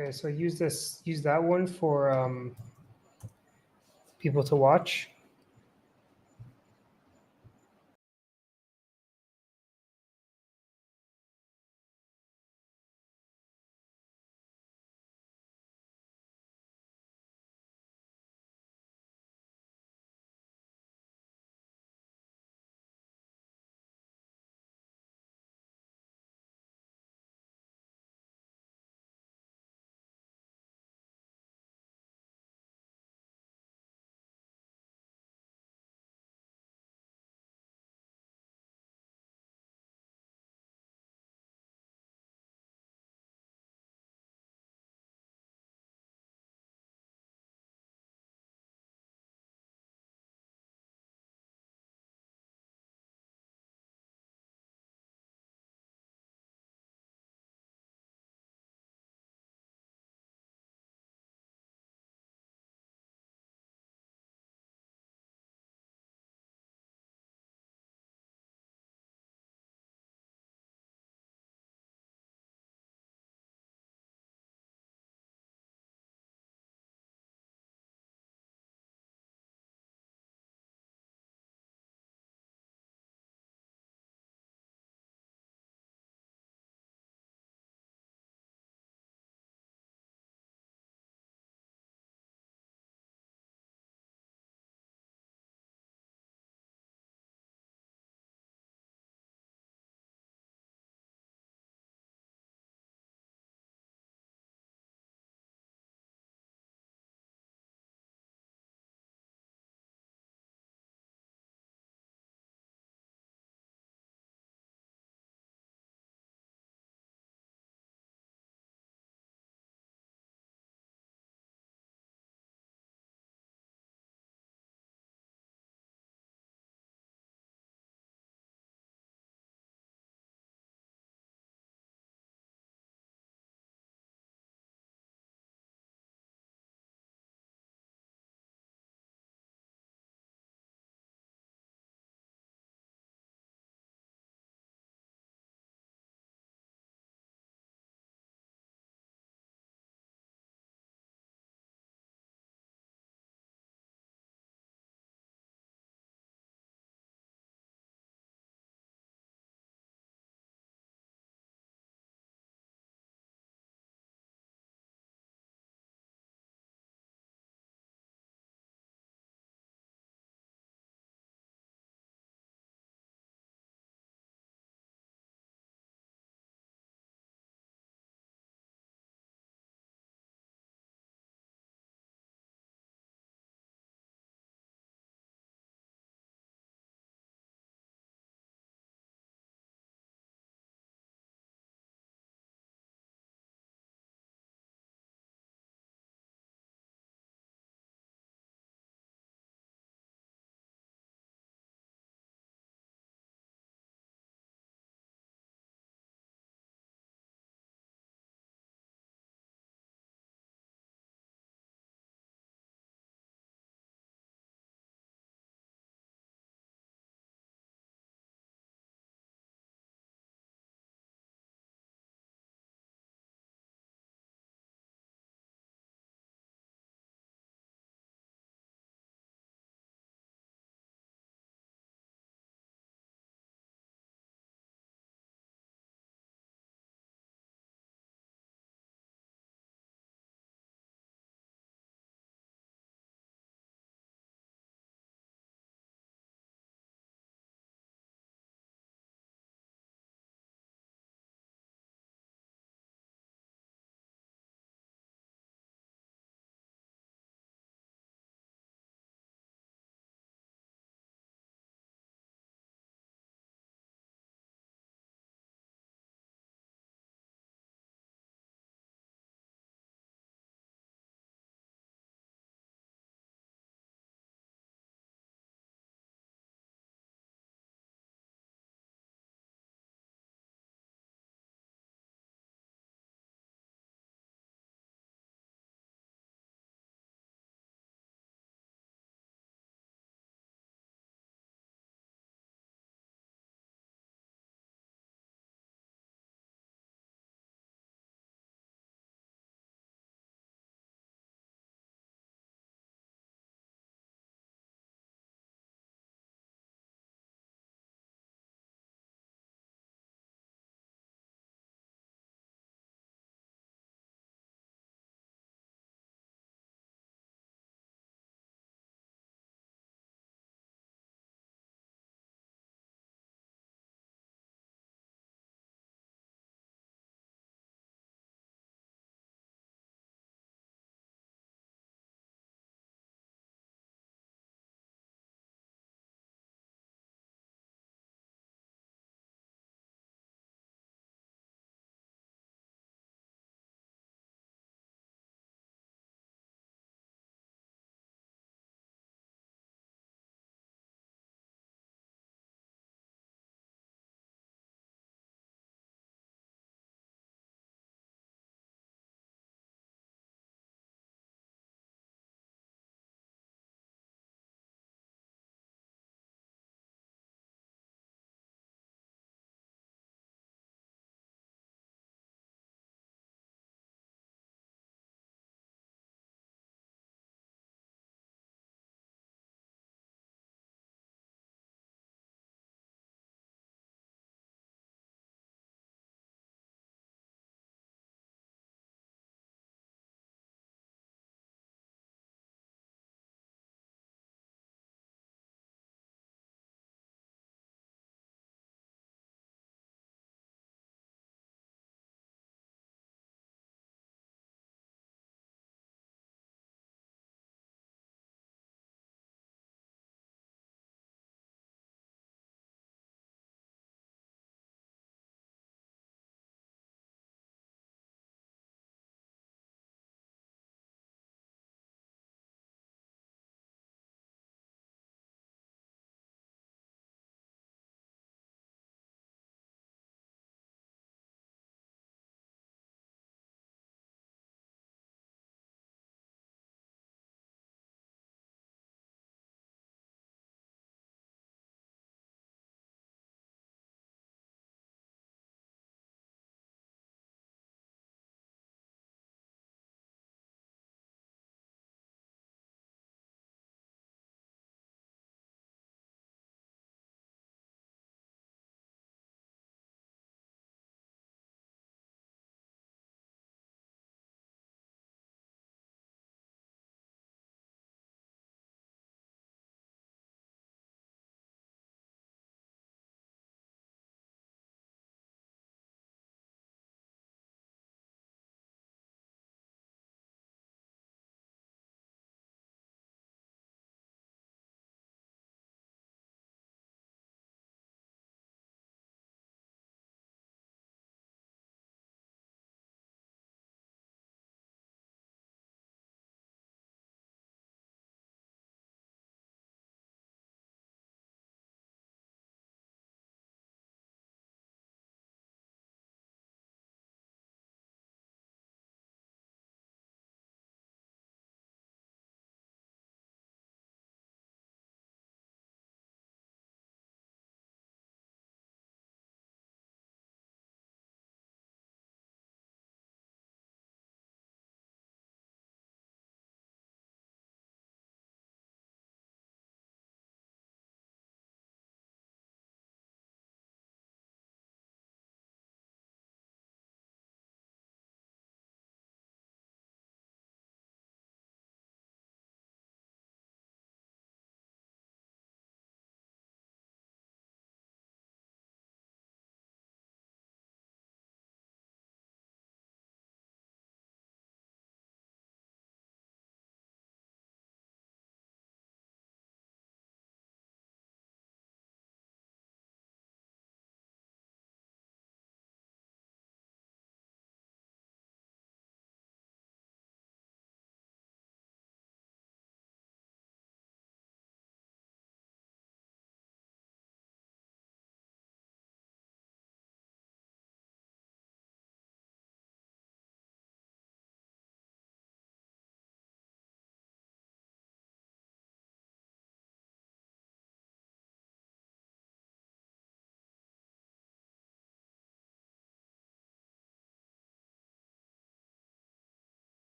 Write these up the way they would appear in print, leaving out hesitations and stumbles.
Okay, so use that one for people to watch.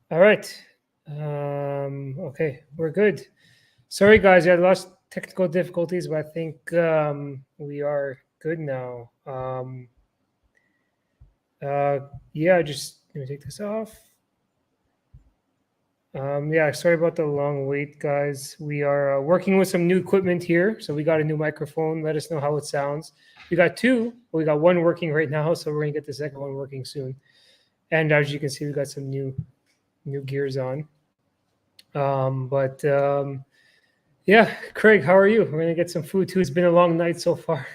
All right. Okay, we're good. Sorry, guys, I lost technical difficulties, but I think we are good now. Uh, yeah, just let me take this off. Yeah, sorry about the long wait, guys. We are working with some new equipment here, so we got a new microphone. Let us know how it sounds. We got two. We got one working right now, so we're gonna get the second one working soon. And as you can see, we got some new gears on. But yeah, Craig, how are you? We're gonna get some food too. It's been a long night so far.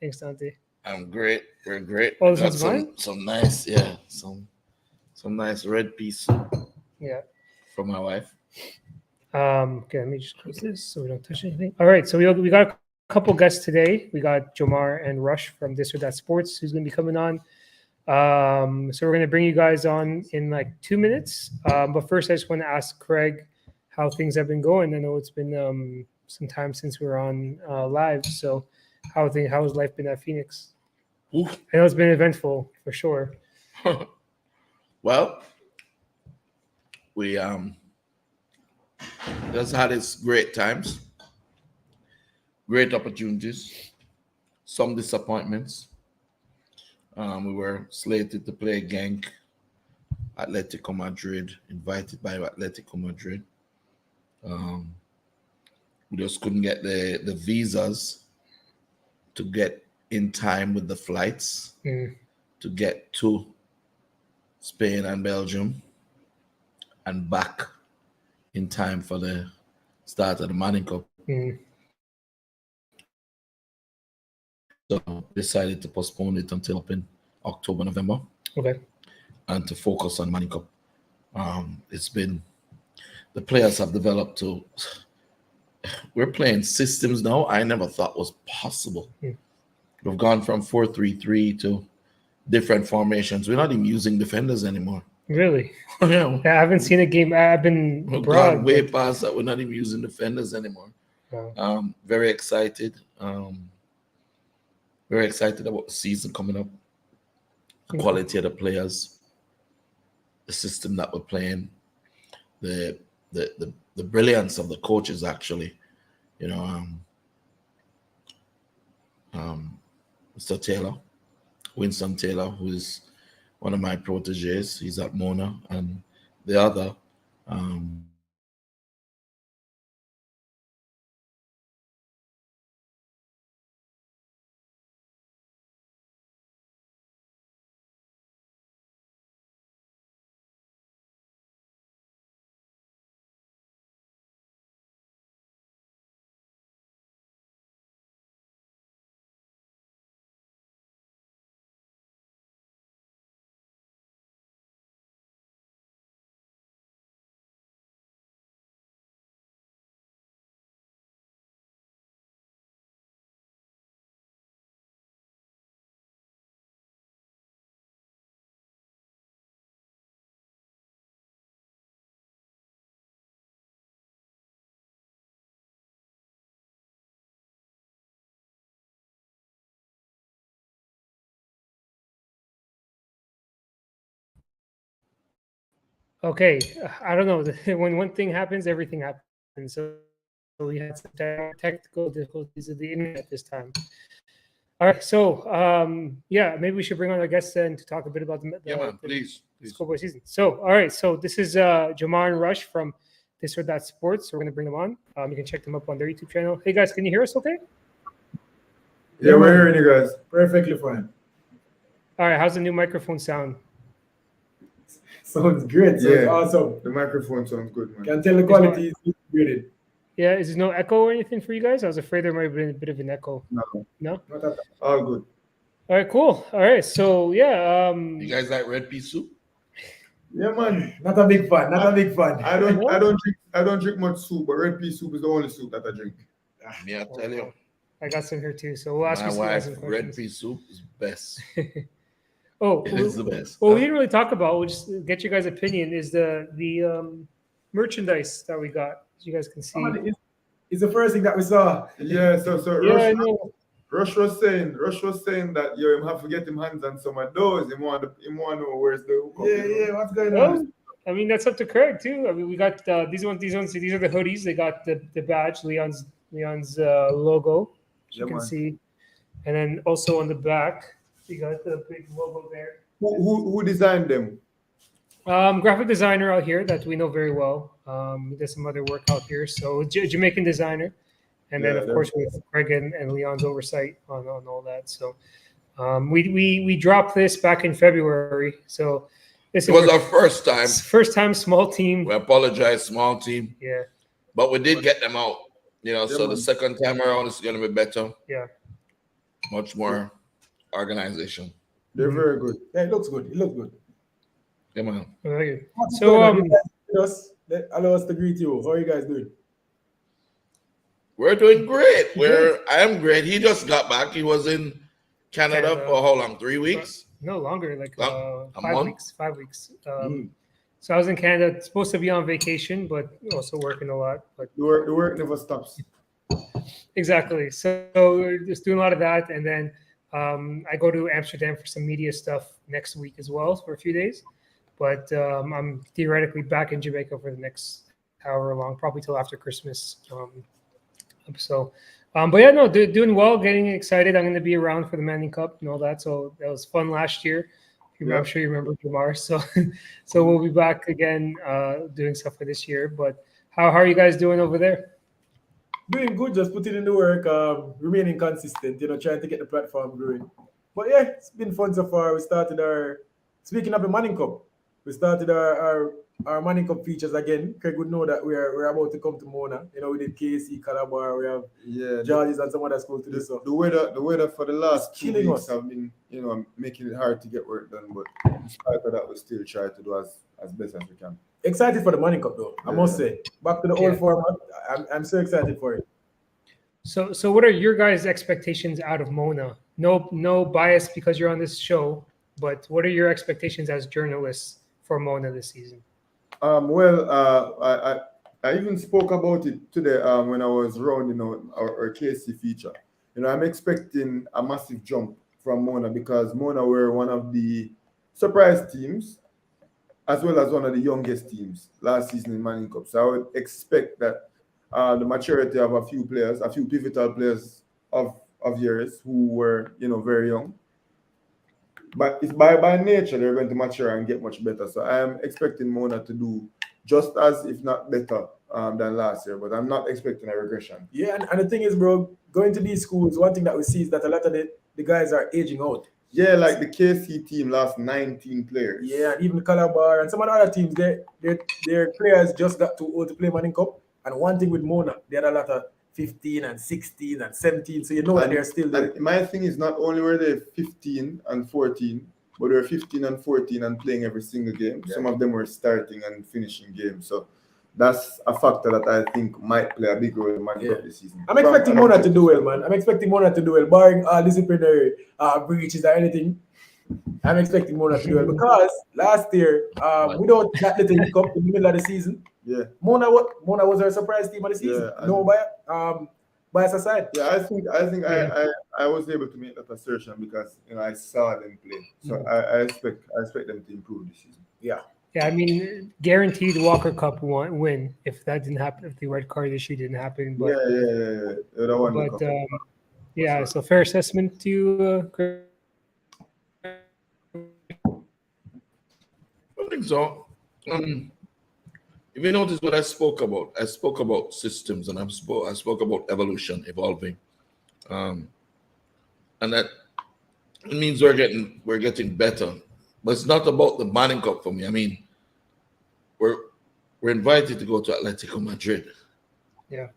Thanks, Dante. I'm great. We're great. Oh, We this got one's mine? some nice, yeah, some nice red pea soup Yeah. for my wife. Okay, let me just close this so we don't touch anything. All right, so we got a couple guests today. We got Jomar and Rush from This or That Sports who's going to be coming on. So we're going to bring you guys on in like 2 minutes. But first, I just want to ask Craig how things have been going. I know it's been some time since we were on live. So how has life been at Phoenix? Ooh. I know it's been eventful for sure. Well, we just had its great times, great opportunities, some disappointments. We were slated to play Genk, Atletico Madrid, invited by Atletico Madrid. We just couldn't get the visas to get in time with the flights to get to Spain and Belgium and back in time for the start of the Manning Cup. So decided to postpone it until up in October, November. Okay. And to focus on Manning Cup. It's been, the players have developed to, we're playing systems now I never thought was possible. We've gone from 4-3-3 to different formations. We're not even using defenders anymore. Really? Yeah. I haven't seen a game. I've been We've abroad. gone way past that. We're not even using defenders anymore. Wow. Very excited. Very excited about the season coming up. The quality of the players, the system that we're playing, the brilliance of the coaches. Actually, you know, Mr. Taylor, Winston Taylor, who is one of my proteges. He's at Mona, and the other. Okay, I don't know. When one thing happens, everything happens. So we had some technical difficulties with the internet this time. All right, so yeah, maybe we should bring on our guests then to talk a bit about Please. schoolboy season. So, all right, so this is Jamar and Rush from This or That Sports. So we're gonna bring them on. You can check them up on their YouTube channel. Hey guys, can you hear us? Okay. Yeah, we're hearing you guys perfectly fine. All right, how's the new microphone sound? Sounds great. Sounds awesome. The microphone sounds good, man. Can tell the quality is good. Yeah, is there no echo or anything for you guys? I was afraid there might have been a bit of an echo. No, No? Not at all good. All right, cool. All right, so yeah. You guys like red pea soup? Yeah, man. Not a big fan. Not a big fan. I don't drink much soup, but red pea soup is the only soup that I drink. Me, I tell you. I got some here too, so we'll ask My you wife, some red questions. pea soup is best. Oh, It's the best. Well, we didn't really talk about. We'll just get your guys' opinion. Is the merchandise that we got? As you guys can see. It's the first thing that we saw. Yeah, so Yeah, I know. Rush was saying that you have to get him hands on some of those. He want to know where's the hookup. Yeah, what's going on? I mean, that's up to Craig too. I mean, we got these ones. These are the hoodies. They got the badge, Leon's logo, as you Yeah, can man. see, and then also on the back, we got the big logo there. Who designed them? Graphic designer out here that we know very well. He does some other work out here. So Jamaican designer, and then Yeah, of course with Craig and Leon's oversight on all that. So we dropped this back in February. So this It was our first time. first time small team. We apologize, small team, Yeah, but we did get them out. Yeah, So the man. second time around is going to be better, yeah. much more organization. They're very good. Yeah, it looks good. It looks good. Yeah, man. Okay. What's So going on? You guys greet us. Allow us to greet you. How are you guys doing? We're doing great. I am great. He just got back. He was in Canada Canada. for how long? 3 weeks? no longer, like A 5 month? weeks. 5 weeks. So I was in Canada, supposed to be on vacation, but also working a lot. But The work never stops. exactly. So we're just doing a lot of that, and then I go to Amsterdam for some media stuff next week as well for a few days. But I'm theoretically back in Jamaica for the next however long, probably till after Christmas. But yeah, no, doing well, getting excited. I'm going to be around for the Manning Cup and all that. So that was fun last year. Yeah. I'm sure you remember Jamar. So we'll be back again doing stuff for this year. But how are you guys doing over there? Doing good, just putting in the work, remaining consistent, trying to get the platform growing. But yeah, it's been fun so far. We started speaking of the Manning Cup, we started our Manning Cup features again. Craig would know that we're about to come to Mona. We did KC, Calabar, we have Yeah. Georges and some other schools to do so. The weather for the last It's 2 killing weeks us. have been, making it hard to get work done. But in spite of that, we still try to do as best as we can. Excited for the Manning Cup though, I must say. Back to the old Yeah. format. I'm so excited for it. So what are your guys' expectations out of Mona? No bias because you're on this show, but what are your expectations as journalists for Mona this season? I even spoke about it today when I was rounding out our KC feature. I'm expecting a massive jump from Mona because Mona were one of the surprise teams as well as one of the youngest teams last season in Manning Cup. So I would expect that the maturity of a few pivotal players of yours who were, very young. But it's by nature they're going to mature and get much better. So I am expecting Mona to do just as, if not better, than last year. But I'm not expecting a regression. Yeah, and the thing is, bro, going to these schools, one thing that we see is that a lot of the guys are aging out. Yeah, like the KC team lost 19 players. Yeah, and even Calabar and some of the other teams, their players just got too old to play Manning Cup. And one thing with Mona, they had a lot of 15 and 16 and 17, so that they're still there. And my thing is not only were they 15 and 14, but they were 15 and 14 and playing every single game. Yeah. Some of them were starting and finishing games. So that's a factor that I think might play a big role in Manning Cup this season. I'm expecting Mona to do well, man. I'm expecting Mona to do well, barring disciplinary breaches or anything. I'm expecting Mona to do well because last year, without that little hiccup in the middle of the season, Yeah. Mona was our surprise team of the season. Yeah, No bias aside. Yeah, I think Yeah. I was able to make that assertion because I saw them play. So I expect them to improve this season. Yeah. Yeah, I mean, guaranteed Walker Cup win if that didn't happen, if the red card issue didn't happen. But Yeah. They won the but cup. yeah, so fair assessment to Chris. I think so. If you notice what I spoke about systems, and I spoke about evolution, evolving, and that it means we're getting better. But it's not about the Manning Cup for me. I mean, we're invited to go to Atletico Madrid. Yeah.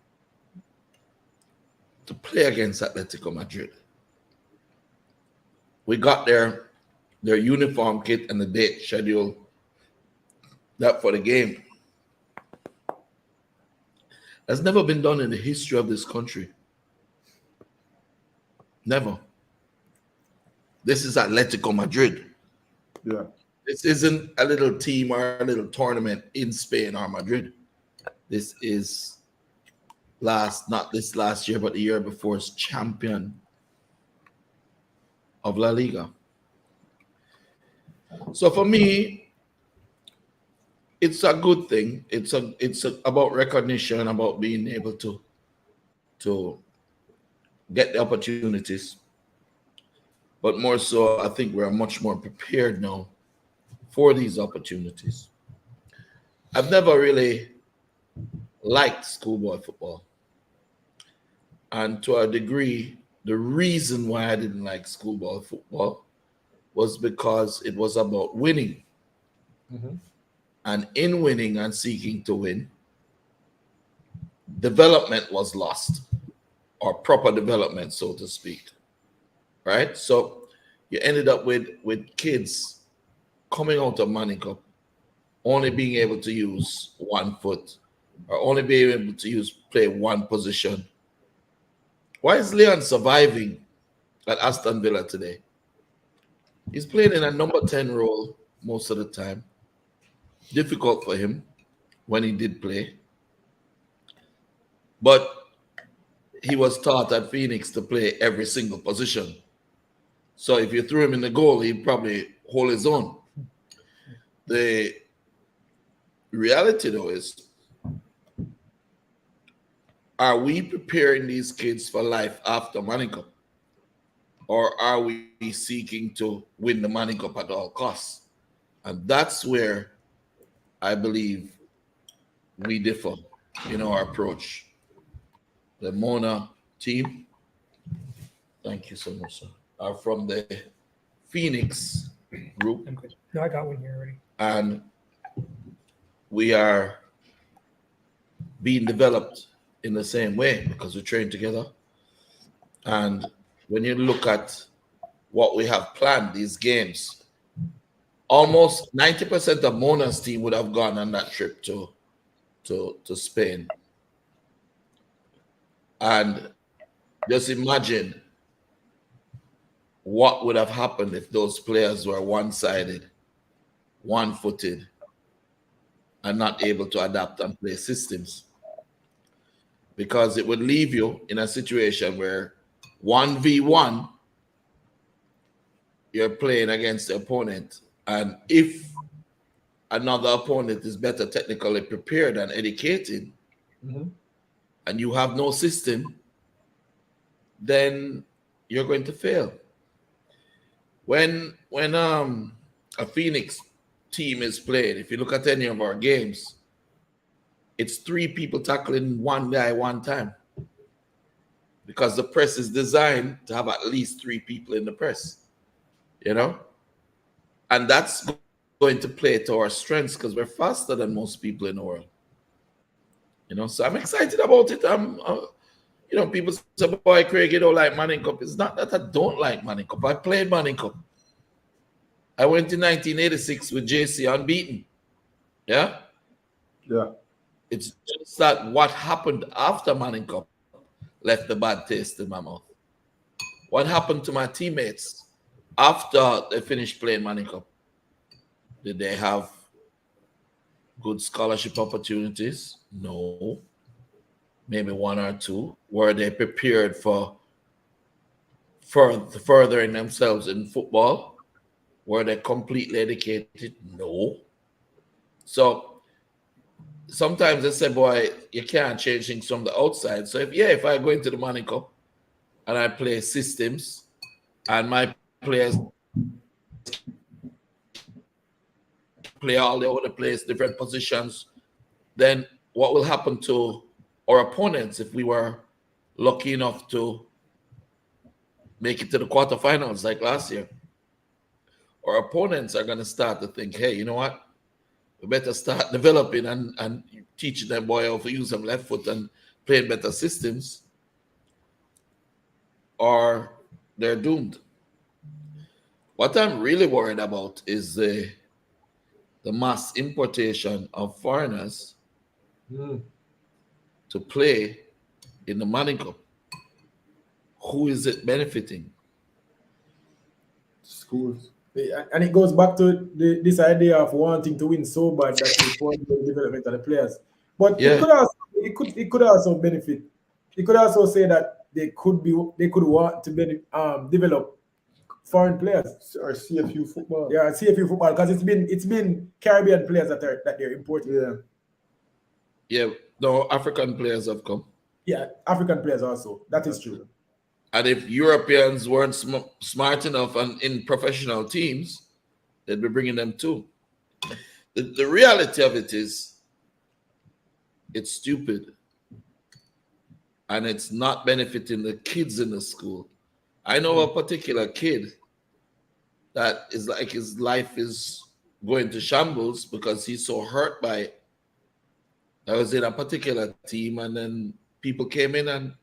To play against Atletico Madrid. We got their uniform kit and the date schedule that for the game. That's never been done in the history of this country. Never. This is Atletico Madrid. Yeah. This isn't a little team or a little tournament in Spain or Madrid. This is not this last year, but the year before's champion of La Liga. So for me, it's a good thing. It's about recognition, about being able to get the opportunities. But more so, I think we're much more prepared now for these opportunities. I've never really liked schoolboy football. And to a degree, the reason why I didn't like schoolboy football was because it was about winning. Mhm. And in winning and seeking to win, development was lost, or proper development, so to speak. Right? So you ended up with kids coming out of Manning Cup only being able to use one foot, or only being able to play one position. Why is Leon surviving at Aston Villa today? He's playing in a number 10 role most of the time. Difficult for him when he did play. But he was taught at Phoenix to play every single position. So if you threw him in the goal, he'd probably hold his own. The reality, though, is, are we preparing these kids for life after Manning Cup? Or are we seeking to win the Manning Cup at all costs? And that's where I believe we differ in our approach. The Mona team, thank you so much, sir, are from the Phoenix group. I'm good. No, I got one here already. And we are being developed in the same way because we train together. And when you look at what we have planned, these games, almost 90% of Mona's team would have gone on that trip to Spain. And just imagine what would have happened if those players were one-sided, one-footed, and not able to adapt and play systems. Because it would leave you in a situation where 1v1, you're playing against the opponent. And if another opponent is better technically prepared and educated, Mhm. and you have no system, then you're going to fail. When a Phoenix team is played, if you look at any of our games, it's 3 people tackling one guy one time, because the press is designed to have at least 3 people in the press, and that's going to play to our strengths because we're faster than most people in the world. So I'm excited about it. People say, boy, Craig, you don't like Manning Cup. It's not that I don't like Manning Cup. I played Manning Cup. I went in 1986 with JC unbeaten. Yeah? Yeah. It's just that what happened after Manning Cup left the bad taste in my mouth. What happened to my teammates after they finished playing Manning Cup? Did they have good scholarship opportunities? No. Maybe 1 or 2. Were they prepared for furthering themselves in football? Were they completely educated? No. So sometimes they say, boy, you can't change things from the outside. So if I go into the Manning Cup and I play systems and my players play all over the place, different positions, then what will happen to our opponents if we were lucky enough to make it to the quarterfinals like last year? Our opponents are going to start to think, hey, you know what? We better start developing and teaching them boy how to use them left foot and playing better systems, or they're doomed. What I'm really worried about is the mass importation of foreigners to play in the Manning Cup. Who is it benefiting? Schools. And it goes back to this idea of wanting to win so bad that you want the development of the players. But Yeah. it could also benefit. It could also say that they could want to develop foreign players. Or CFU football. Yeah, CFU football, because it's been Caribbean players that they're importing. Yeah. Yeah, no, African players have come. Yeah, African players also. That is true. And if Europeans weren't smart enough and in professional teams, they'd be bringing them too. The reality of it is, it's stupid. And it's not benefiting the kids in the school. I know a particular kid that is like his life is going to shambles because he's so hurt by it. I was in a particular team, and then people came in and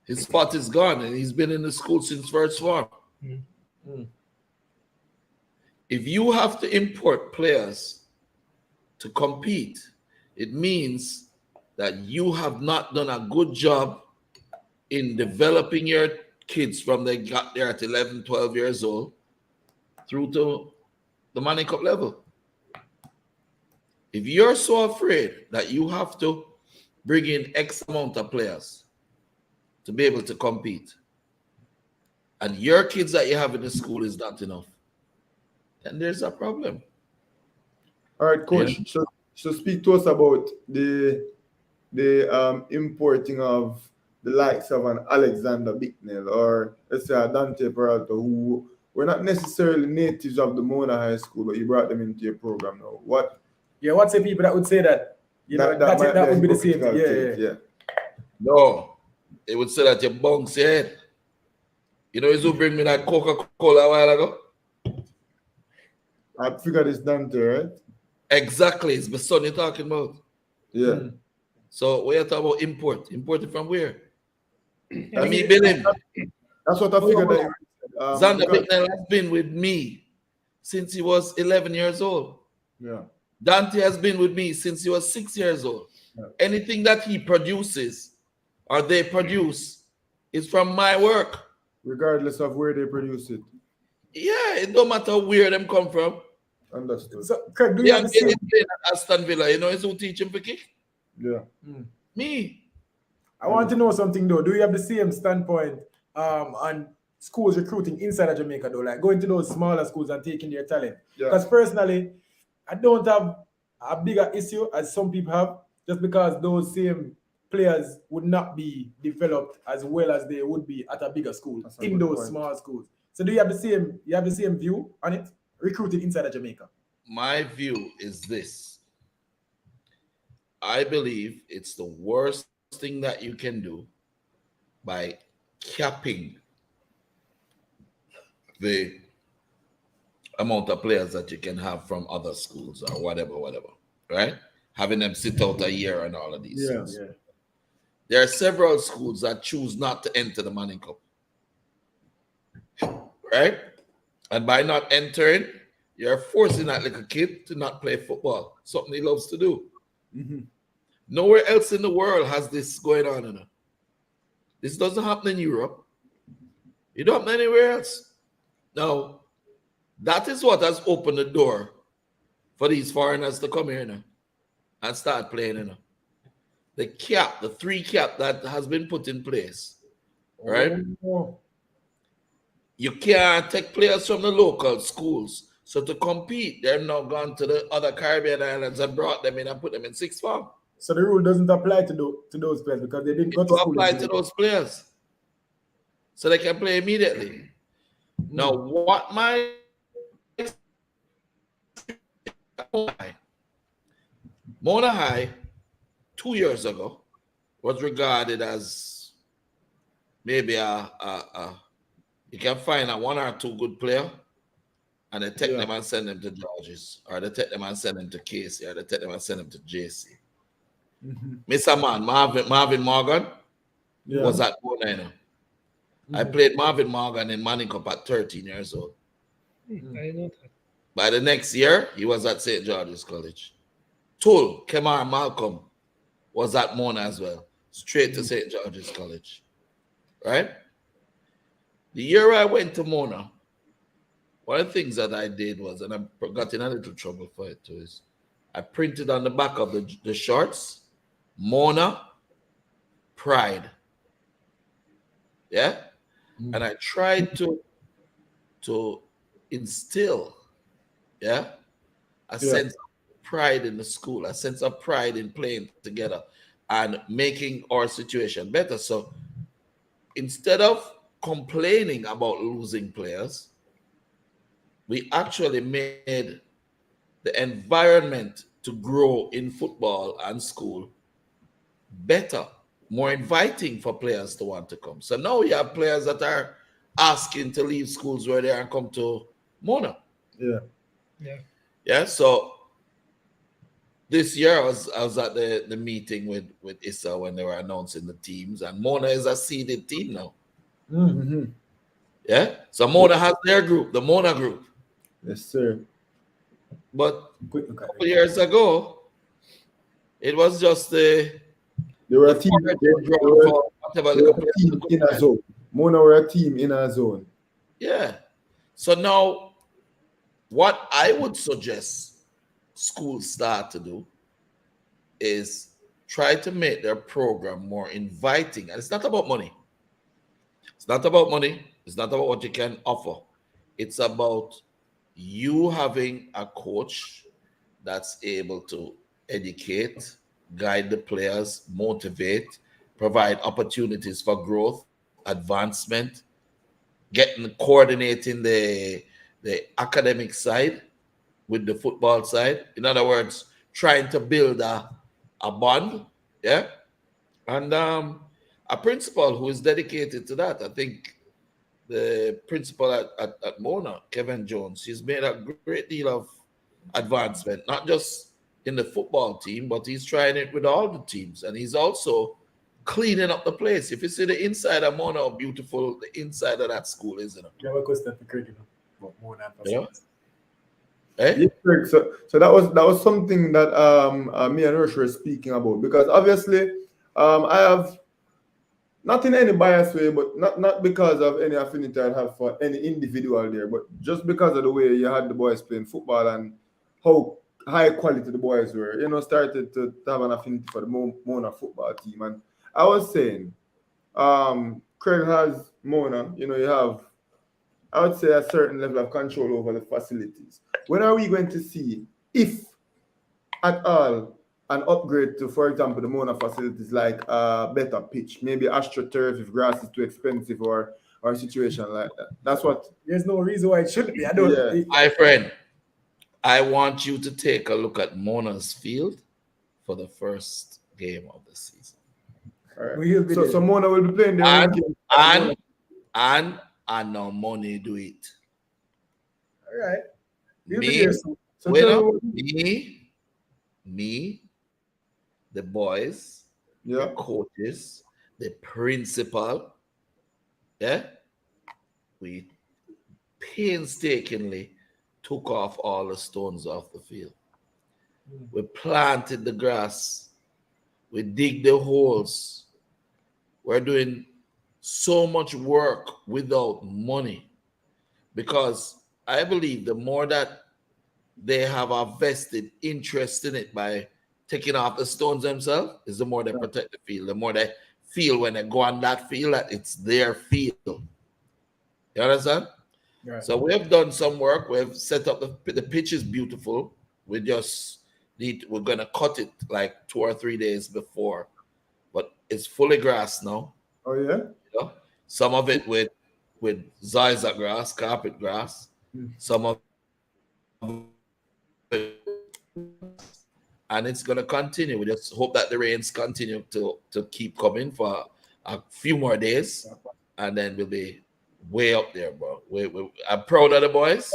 his spot is gone, and he's been in the school since first form. If you have to import players to compete, it means that you have not done a good job in developing your kids from they got there at 11, 12 years old through to the Money Cup level. If you're so afraid that you have to bring in X amount of players to be able to compete, and your kids that you have in the school is not enough, then there's a problem. All right, coach. Yeah. So speak to us about the importing of the likes of an Alexander Bicknell or let's say a Dante Peralta, who were not necessarily natives of the Mona High School, but you brought them into your program now. What's the people that would say that? That would be the same. Yeah. No, it would say that you bunks your head. You know, who bring me that Coca-Cola a while ago? I figured it's Dante, right? Exactly, it's the son you're talking about. Yeah. So we are talking about imported from where? That's, Me billing. that's what I figured. Xander Bicknell has been with me since he was 11 years old. Yeah. Dante has been with me since he was 6 years old. Yeah. Anything that he produces or they produce is from my work. Regardless of where they produce it. Yeah, it don't matter where them come from. Understood. So, Craig, do you have the same? At Aston Villa, you know, who teach him for kick? Yeah. Me. I want to know something though. Do you have the same standpoint on schools recruiting inside of Jamaica though, like going to those smaller schools and taking their talent? Yeah. Because personally, I don't have a bigger issue as some people have, just because those same players would not be developed as well as they would be at a bigger school in those small schools. So do you have the same view on it? Recruiting inside of Jamaica. My view is this. I believe it's the worst thing that you can do by capping the amount of players that you can have from other schools or whatever, right? Having them sit out a year and all of these things. Yeah. There are several schools that choose not to enter the Money Cup, right? And by not entering, you're forcing that little kid to not play football, something he loves to do. Nowhere else in the world has this going on. You know? This doesn't happen in Europe. It don't happen anywhere else. Now, that is what has opened the door for these foreigners to come here now and start playing. You know? The 3 cap that has been put in place, right? You can't take players from the local schools. So to compete, they're now gone to the other Caribbean islands and brought them in and put them in 6th form. So the rule doesn't apply to those players because they didn't go to school. Apply to those players. So they can play immediately. Now, what my Mona High 2 years ago was regarded as maybe you can find a 1 or 2 good player and they take them and send them to Georges, or they take them and send them to Casey, or they take them and send them to JC. Mr. Man, Marvin Morgan was at Mona. You know? I played Marvin Morgan in Money Cup at 13 years old. I know that. By the next year, he was at St. George's College. Tull, Kemar Malcolm was at Mona as well. Straight to St. George's College. Right? The year I went to Mona, one of the things that I did was, and I got in a little trouble for it too, is I printed on the back of the shorts, Mona, Pride. Yeah? And I tried to to instill, a sense of pride in the school, a sense of pride in playing together and making our situation better. So instead of complaining about losing players, we actually made the environment to grow in football and school better, more inviting for players to want to come. So now we have players that are asking to leave schools where they are and come to Mona. Yeah. So this year I was at the meeting with Issa when they were announcing the teams, and Mona is a seeded team now. Mm-hmm. Yeah. So Mona has their group, the Mona group. Yes, sir. But a couple years ago, it was just They were a team. They were a team in a zone. Mona were a team in a zone. Yeah. So now, what I would suggest schools start to do is try to make their program more inviting. And it's not about money. It's not about money. It's not about what you can offer. It's about you having a coach that's able to educate, guide the players, motivate, provide opportunities for growth, advancement, coordinating the academic side with the football side. In other words, trying to build a bond, and a principal who is dedicated to that. I think the principal at Mona, Kevin Jones, he's made a great deal of advancement, not just in the football team, but he's trying it with all the teams. And he's also cleaning up the place. If you see the inside of Mona, how beautiful the inside of that school is. Yeah, what question for credit about Mona? Yeah, so that was something that me and Rush were speaking about, because obviously I have not in any bias way, but not because of any affinity I have for any individual there, but just because of the way you had the boys playing football and how high quality the boys were, started to have an affinity for the Mona football team. And I was saying, Craig has Mona, you have, I would say, a certain level of control over the facilities. When are we going to see, if at all, an upgrade to, for example, the Mona facilities, like a better pitch, maybe AstroTurf if grass is too expensive, or a situation like that? That's what. There's no reason why it shouldn't be. I don't. Yeah. My friend, I want you to take a look at Mona's field for the first game of the season. All right. So Mona will be playing there. And no money do it. All right. Me, the boys, the coaches, the principal, we painstakingly took off all the stones off the field. We planted the grass. We dig the holes. We're doing so much work without money, because I believe the more that they have a vested interest in it by taking off the stones themselves, is the more they protect the field, the more they feel when they go on that field that it's their field. You understand? Right. So we have done some work. We've set up the pitch is beautiful. We're going to cut it like 2 or 3 days before, but it's fully grass now. Oh yeah. Some of it with Ziza grass, carpet grass. Some of it, and it's going to continue. We just hope that the rains continue to keep coming for a few more days, and then we'll be way up there, bro. I'm proud of the boys,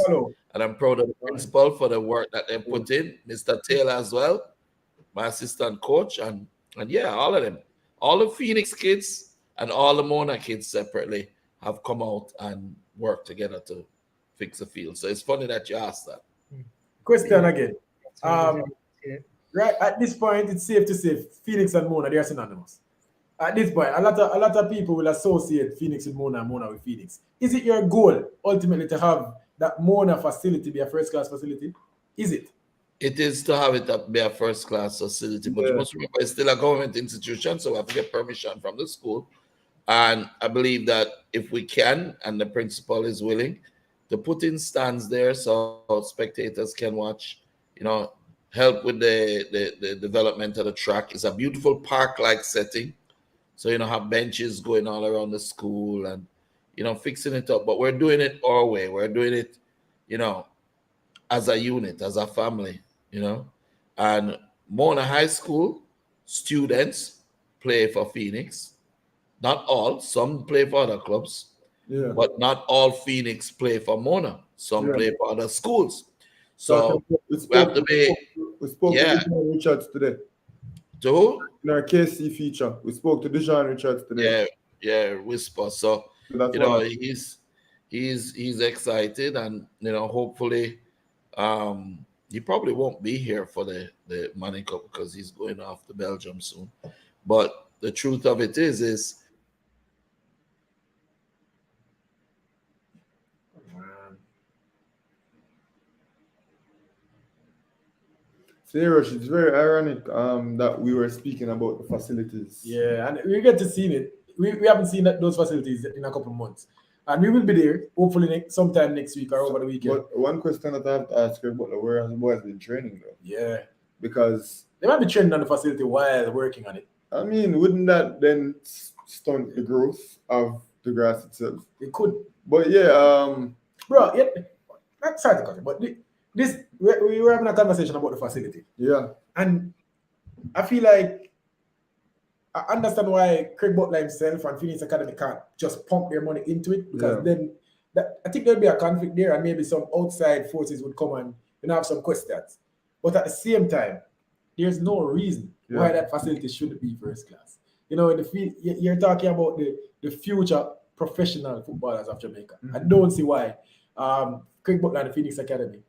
and I'm proud of the principal for the work that they put in. Mr. Taylor as well, my assistant coach, and yeah, all of them, all the Phoenix kids and all the Mona kids separately have come out and worked together to fix the field. So it's funny that you asked that. Question again. Right at this point, it's safe to say Phoenix and Mona, they are synonymous. At this point, a lot of people will associate Phoenix with Mona and Mona with Phoenix. Is it your goal ultimately to have that Mona facility be a first-class facility? Is it? It is to have it be a first-class facility, but you must remember it's still a government institution, so we have to get permission from the school. And I believe that if we can, and the principal is willing, to put in stands there so spectators can watch, help with the development of the track. It's a beautiful park-like setting. So, have benches going all around the school and, fixing it up. But we're doing it our way. We're doing it, as a unit, as a family, And Mona High School students play for Phoenix. Not all, some play for other clubs, but not all Phoenix play for Mona. Some play for other schools. So we have to be. We spoke to Dijon Richards today. To in our KC feature, we spoke to Dijon Richards today. Yeah, Whisper. So he's excited, and hopefully, he probably won't be here for the Money Cup because he's going off to Belgium soon. But the truth of it is. It's very ironic that we were speaking about the facilities. Yeah, and we get to see it. We haven't seen those facilities in a couple of months. And we will be there, hopefully sometime next week or over the weekend. But one question that I have to ask you, Butler, where has the boys been training though? Yeah. Because they might be training on the facility while working on it. I mean, wouldn't that then stunt the growth of the grass itself? It could. But yeah, bro, sorry to cut it, but we were having a conversation about the facility. Yeah. And I feel like I understand why Craig Butler himself and Phoenix Academy can't just pump their money into it, because then I think there'll be a conflict there, and maybe some outside forces would come and have some questions. But at the same time, there's no reason why that facility shouldn't be first class. In the field, you're talking about the future professional footballers of Jamaica. I don't see why Craig Butler and the Phoenix Academy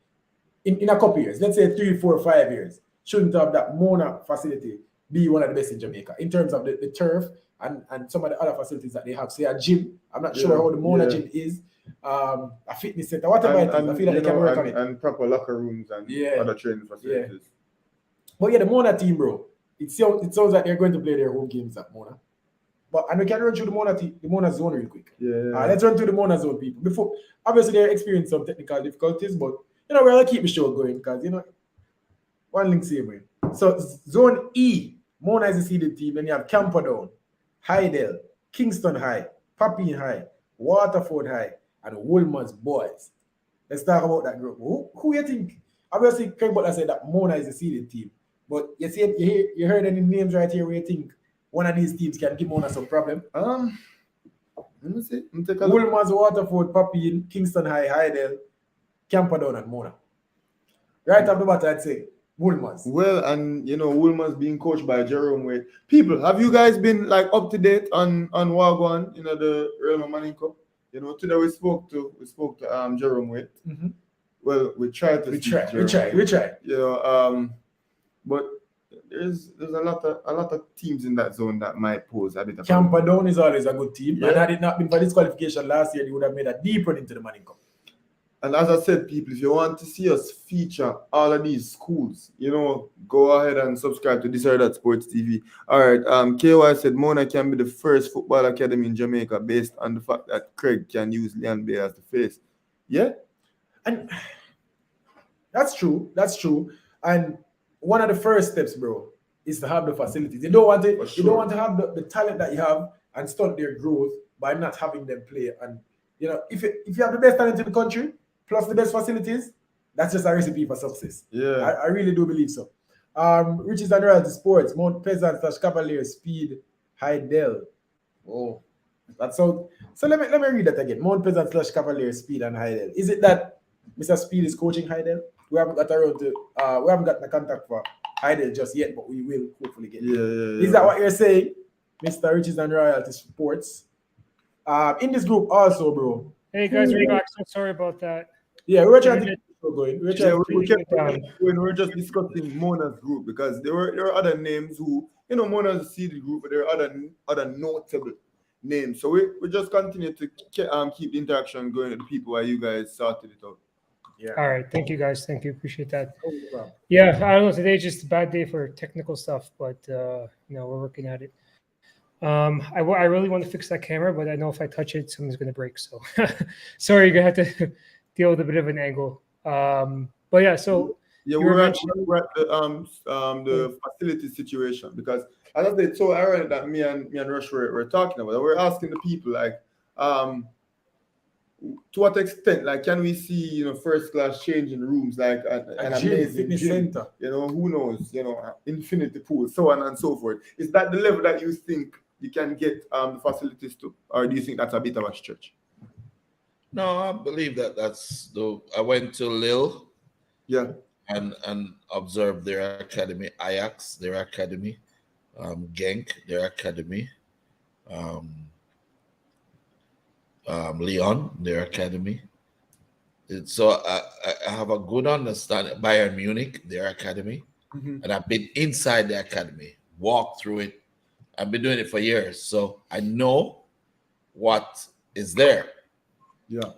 in a couple years, let's say 3, 4, 5 years, shouldn't have that Mona facility be one of the best in Jamaica in terms of the turf and some of the other facilities that they have. Say a gym. I'm not sure how the Mona gym is. A fitness center, whatever it is. I feel like they can work on it. And proper locker rooms and other training facilities. But the Mona team, bro, it sounds like they're going to play their home games at Mona. And we can run through the Mona zone real quick. Let's run through the Mona zone, people. Before, obviously, they're experiencing some technical difficulties, but we're going to keep the show going because, one link same. So, Zone E, Mona is the seeded team. Then you have Camperdown, Hydel, Kingston High, Papine High, Waterford High, and Woolman's Boys. Let's talk about that group. Who you think? Obviously, Craig Butler said that Mona is the seeded team. But you heard any names right here where you think one of these teams can give Mona some problem? Let me see. Let me take a look. Woolman's, Waterford, Papine, Kingston High, Hydel, Camperdown, and Mona. Right off the bat, I'd say Woolman's. Well, and Woolman's being coached by Jerome Wade. People, have you guys been up to date on Wagwan, the Real Money Cup? Today we spoke to Jerome Wade. Mm-hmm. Well, we tried to. We tried. But there's a lot of teams in that zone that might pose a bit of. Camperdown is always a good team, and had it not been for this qualification last year, they would have made a deep run into the Money Cup. And as I said, people, if you want to see us feature all of these schools, go ahead and subscribe to This or That Sports TV. All right. KY said Mona can be the first football academy in Jamaica based on the fact that Craig can use Leon Bay as the face. Yeah. And that's true. And one of the first steps, bro, is to have the facilities. You don't want to have the talent that you have and stunt their growth by not having them play. And if you have the best talent in the country plus the best facilities, that's just a recipe for success. Yeah, I really do believe so. Riches and Royalty Sports, Mount Pleasant / Cavalier, Speed, Hydel. Oh, that's so. So let me read that again. Mount Pleasant / Cavalier, Speed, and Hydel. Is it that Mr. Speed is coaching Hydel? We haven't gotten the contact for Hydel just yet, but we will hopefully get. Yeah. Is that what you're saying, Mr. Riches and Royalty Sports? In this group also, bro. Hey guys, we're back. So sorry about that. Yeah, we were trying to get going. We're just discussing Mona's group because there are other names who, Mona's a seeded group, but there are other notable names. So we just continue to keep the interaction going with the people while you guys sorted it out. Yeah. All right. Thank you guys. Thank you. Appreciate that. Yeah, I don't know. Today's just a bad day for technical stuff, but we're working at it. I really want to fix that camera, but I know if I touch it, something's going to break. So sorry, you're going to have to deal with a bit of an angle. But yeah, so Yeah, you were we're at, mentioning. we're at the facility situation because as I said, it's so ironic that me and Rush were talking about. We're asking the people like, to what extent, like, can we see, first class changing rooms, like an A gym, amazing fitness gym, center. who knows, infinity pool, so on and so forth. Is that the level that you think you can get the facilities to, or do you think that's a bit of a stretch? No, I believe that that's the. I went to Lille Yeah. and observed their academy, Ajax, their academy, Genk, their academy, um, Lyon, their academy. So I have a good understanding. Bayern Munich, their academy, Mhm. and I've been inside the academy, walked through it. I've been doing it for years, so I know what is there. Yeah.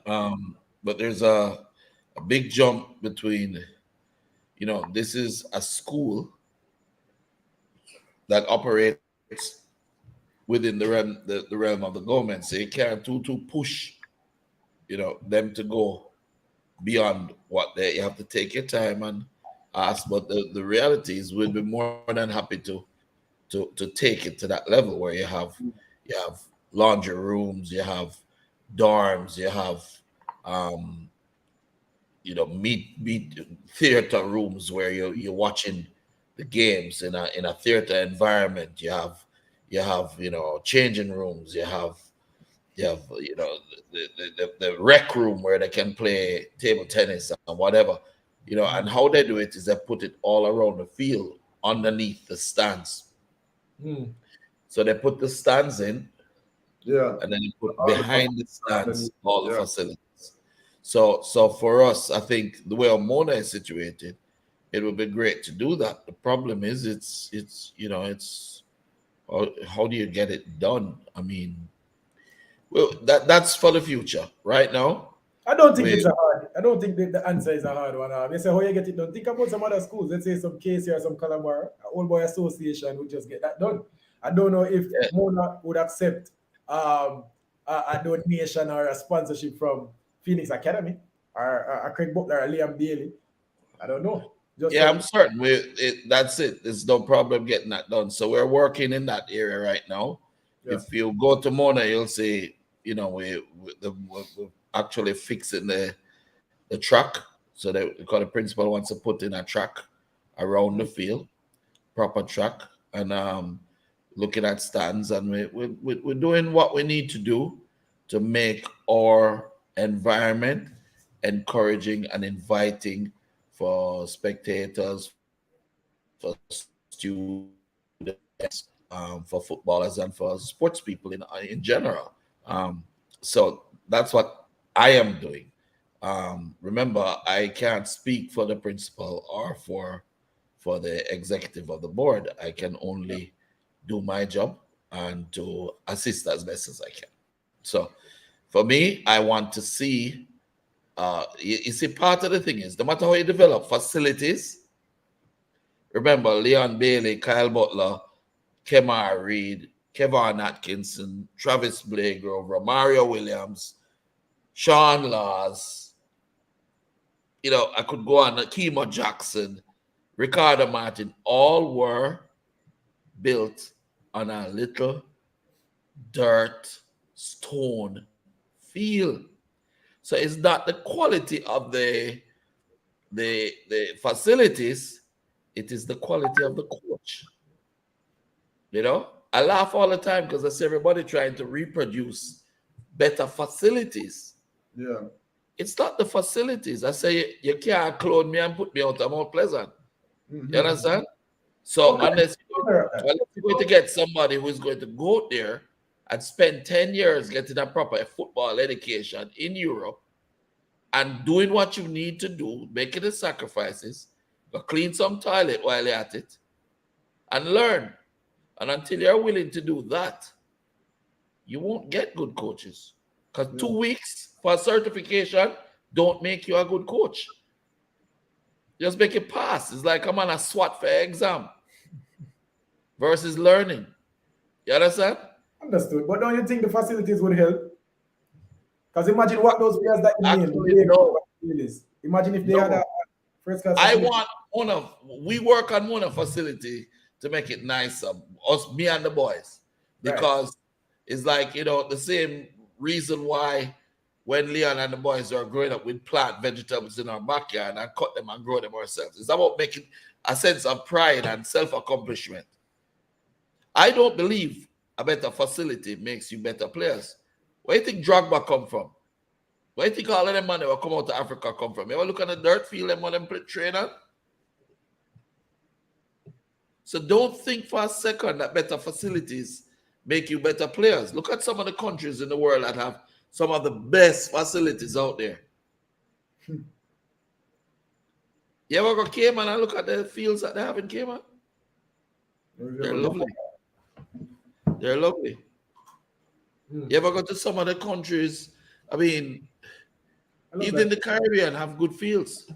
But there's a big jump between, this is a school that operates within the realm of the government. So you can't to push, them to go beyond what you have to take your time and ask. But the reality is we'd be more than happy to take it to that level where you have laundry rooms, you have dorms, you have meet theater rooms where you're watching the games in a theater environment. You have changing rooms. You have the rec room where they can play table tennis and whatever. And how they do it is they put it all around the field underneath the stands. Hmm. So they put the stands in, Yeah. and then you put All the behind the stands facilities, all the yeah. facilities. So for us, I think the way Mona is situated, it would be great to do that. The problem is it's how do you get it done? I mean, well, that's for the future. Right now, I don't think we it's a hard. I don't think the answer is a hard one. You say how you get it done. Think about some other schools. Let's say some KC or some Calabar, Old Boy Association would just get that done. I don't know if Yeah. Mona would accept a donation or a sponsorship from Phoenix Academy or Craig Butler or Liam Bailey. I don't know. Just yeah, so I'm certain that's it. There's no problem getting that done. So we're working in that area right now. yeah. If you go to Mona, you'll see, we're actually fixing the track. So because the principal wants to put in a track around the field, proper track, and looking at stands, and we're doing what we need to do to make our environment encouraging and inviting for spectators, for students, for footballers, and for sports people in general. So that's what I am doing. Remember, I can't speak for the principal or for the executive of the board. I can only do my job and to assist as best as I can. So for me, I want to see. You see, part of the thing is, no matter how you develop facilities, remember Leon Bailey, Kyle Butler, Kemar Reed, Kevon Atkinson, Travis Blagrove, Mario Williams, Sean Laws. I could go on. Kemo Jackson, Ricardo Martin, all were built on a little dirt stone field. So it's not the quality of the facilities, it is the quality of the coach. I laugh all the time because I see everybody trying to reproduce better facilities. Yeah. It's not the facilities. I say you can't clone me and put me out of Mount Pleasant. Mhm. You understand? So Okay. unless you're going to get somebody who is going to go there and spend 10 years getting a proper football education in Europe and doing what you need to do, making the sacrifices, but clean some toilet while you're at it and learn. And until you're willing to do that, you won't get good coaches. Because 2 weeks for a certification don't make you a good coach. Just make it pass. It's like I'm on a SWAT for exam versus learning. You understand? Understood. But don't you think the facilities would help? Because imagine what those players that you Actually, name, no. imagine if they No. had a first class. I facility. want we work on Mona facility to make it nicer, me and the boys, because it's like, the same reason why when Leon and the boys are growing up, we plant vegetables in our backyard and cut them and grow them ourselves. It's about making a sense of pride and self-accomplishment. I don't believe a better facility makes you better players. Where do you think Drogba come from? Where do you think all of them money will come out of Africa come from? You ever look at the dirt field and want them train on? So don't think for a second that better facilities make you better players. Look at some of the countries in the world that have some of the best facilities out there. You ever go to Cayman and look at the fields that they have in Cayman? They're lovely. They're lovely. You ever go to some of the countries? I mean, even the Caribbean have good fields.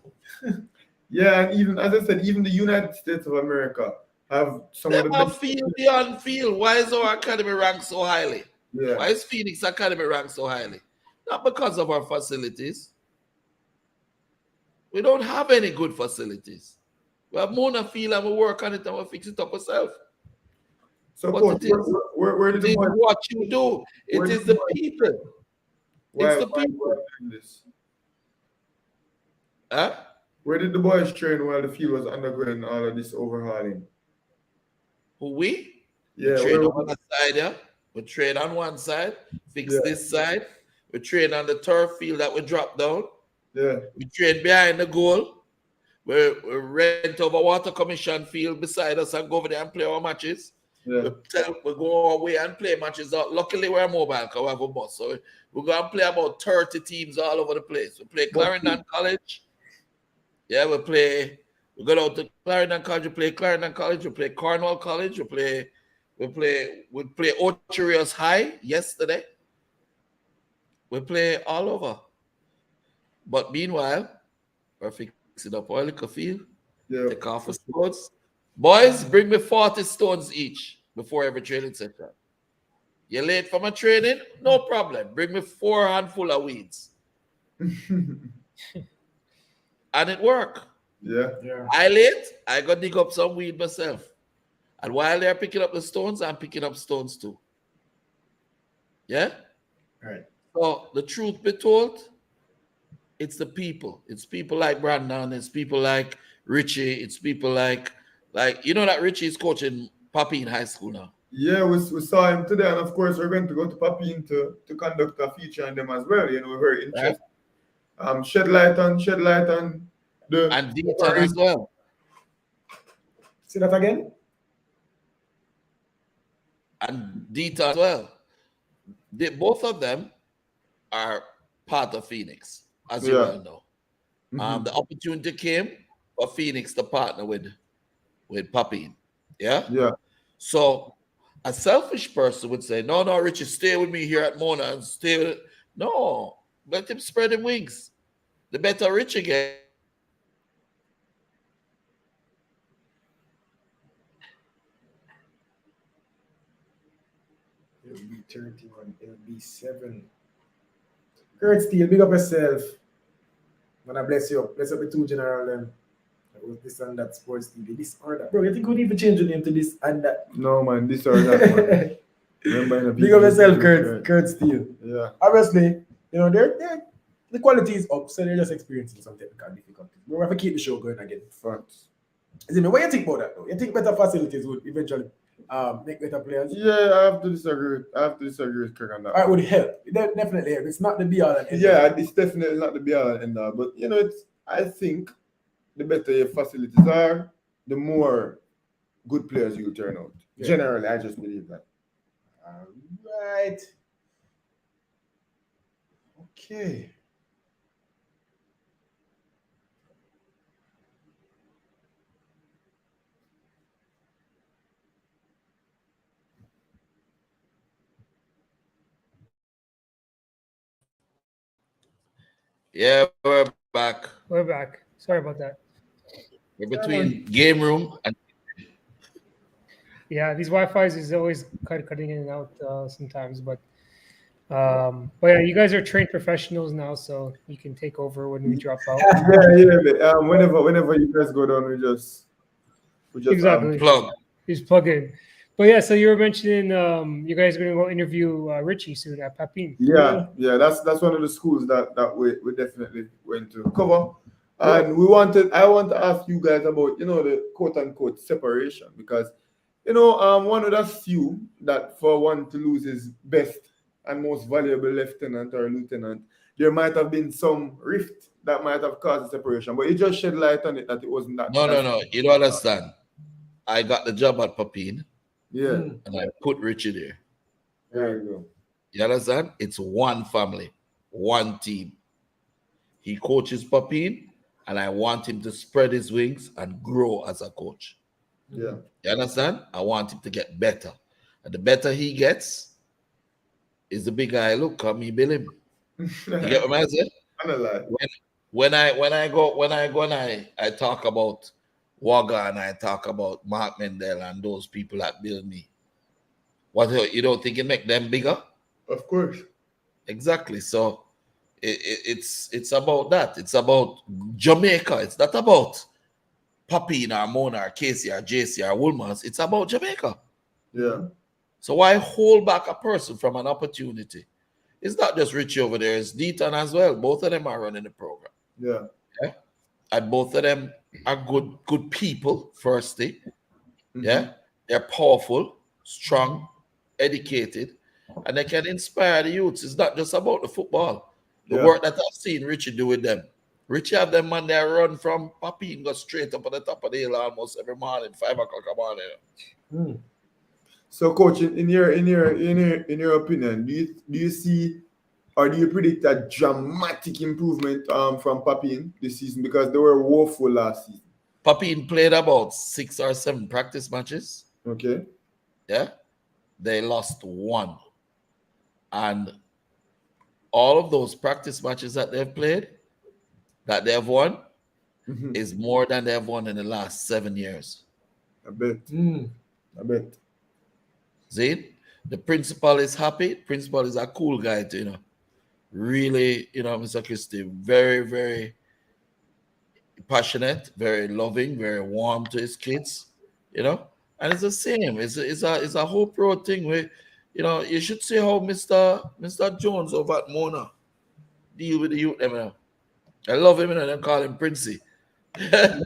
Yeah, and even as I said, even the United States of America have some of the best field beyond field. Why is our academy ranked so highly? Yeah. Why is Phoenix Academy ranked so highly? Not because of our facilities. We don't have any good facilities. We have Mona Field and we work on it and we fix it up ourselves. So, But Coach, it is, where did the boys? what you do. It Where is did the the boys- people. Why, It's the why people. are we doing this? Huh? Where did the boys train while the field was undergoing all of this overhauling? Who we? Yeah, We train where on one side, yeah. We train on one side, fix Yeah. this side. We train on the turf field that we drop down. Yeah, We train behind the goal. We rent over water commission field beside us and go over there and play our matches. yeah. We go away and play matches. Luckily, we're mobile because we have a bus. So we go and play about 30 teams all over the place. We play Clarendon College. Yeah, we go down to Clarendon College, we play Clarendon College, we play Cornwall College, we play Ocho Rios High yesterday. We play all over. But meanwhile, we're fixing up our liquor field, Yeah. take off the stones. Boys, bring me 40 stones each before every training session. You're late for my training? No problem. Bring me 4 handful of weeds. And it worked. Yeah. I late, I go dig up some weed myself. And while they're picking up the stones, I'm picking up stones too. Yeah? Right. So the truth be told, it's the people. It's people like Brandon, it's people like Richie, it's people like you know that Richie is coaching Papi in high school now. Yeah, we saw him today, and of course we're going to go to Papine to conduct a feature on them as well. You know, we're very interested. Shed light on the And Deaton as well. See that again? And Deaton as well. Both of them are part of Phoenix, as you well know. The opportunity came for Phoenix to partner with Papi. Yeah? Yeah. So a selfish person would say, no, Richie, stay with me here at Mona and stay with it. No, let him spread him wings. The better Richie gets. LB 31, LB 7. Kurt Steele, big up yourself. Man, I bless you. Bless up the two general them. This and that sports TV. This or that. Bro, you think we need to change the name to this and that? No, man, this or that, man. Remember, big up yourself, Kurt Steele. Yeah. Obviously, they're the quality is up, so they're just experiencing some technical difficulties. We have to keep the show going again. Facts. What you think about that, though? You think better facilities would eventually make better players? Yeah, I have to disagree with Kirk on that. It would help. It definitely help. It's not the be all and end. Yeah, it's definitely not the be all and end all. But I think the better your facilities are, the more good players you turn out. Yeah. Generally, I just believe that. All right. Okay. Yeah, we're back. We're back. Sorry about that. We're between game room and yeah, these Wi-Fi's is always cutting in and out sometimes, but But yeah, you guys are trained professionals now, so you can take over when we drop out. Yeah. Whenever you guys go down, we just Exactly. Plug. Just plug in. But yeah, so you were mentioning you guys are going to go interview Richie soon at Papin. Yeah. That's one of the schools that we definitely went to cover. And I want to ask you guys about, the quote unquote separation, because one of the few that for one to lose his best and most valuable lieutenant or lieutenant, there might have been some rift that might have caused a separation. But you just shed light on it that it wasn't that. No. You don't understand. I got the job at Papin Yeah. and I put Richie there. There you go. You understand? It's one family, one team. He coaches Papin, and I want him to spread his wings and grow as a coach. Yeah. You understand? I want him to get better. And the better he gets, is the bigger I look. Come, me bill him. You get what I'm saying? When I go and I talk about Wagga and I talk about Mark Mendel and those people that build me, what you don't think it make them bigger? Of course. Exactly. So it's about that. It's about Jamaica. It's not about Papin or Mona or Casey or JC or Woolmans. It's about Jamaica. Yeah. So why hold back a person from an opportunity? It's not just Richie over there, it's Deaton as well. Both of them are running the program. Yeah. And both of them are good people, firstly. Yeah. They're powerful, strong, educated, and they can inspire the youths. It's not just about the football. The work that I've seen Richie do with them. Richie have them man there run from Papi and go straight up on the top of the hill almost every morning, 5 o'clock a morning. So, coach, in your opinion, do you see or do you predict a dramatic improvement from Papin this season, because they were woeful last season? Papin played about 6 or 7 practice matches. Okay. Yeah. They lost 1. And all of those practice matches that they've played, that they have won, is more than they have won in the last 7 years. I bet. See, the principal is happy. Principal is a cool guy, really, Mr. Christie, very, very passionate, very loving, very warm to his kids, and it's the same. It's a whole pro thing where, you should see how Mr. Jones over at Mona deal with the youth. I love him, and I call him Princey. But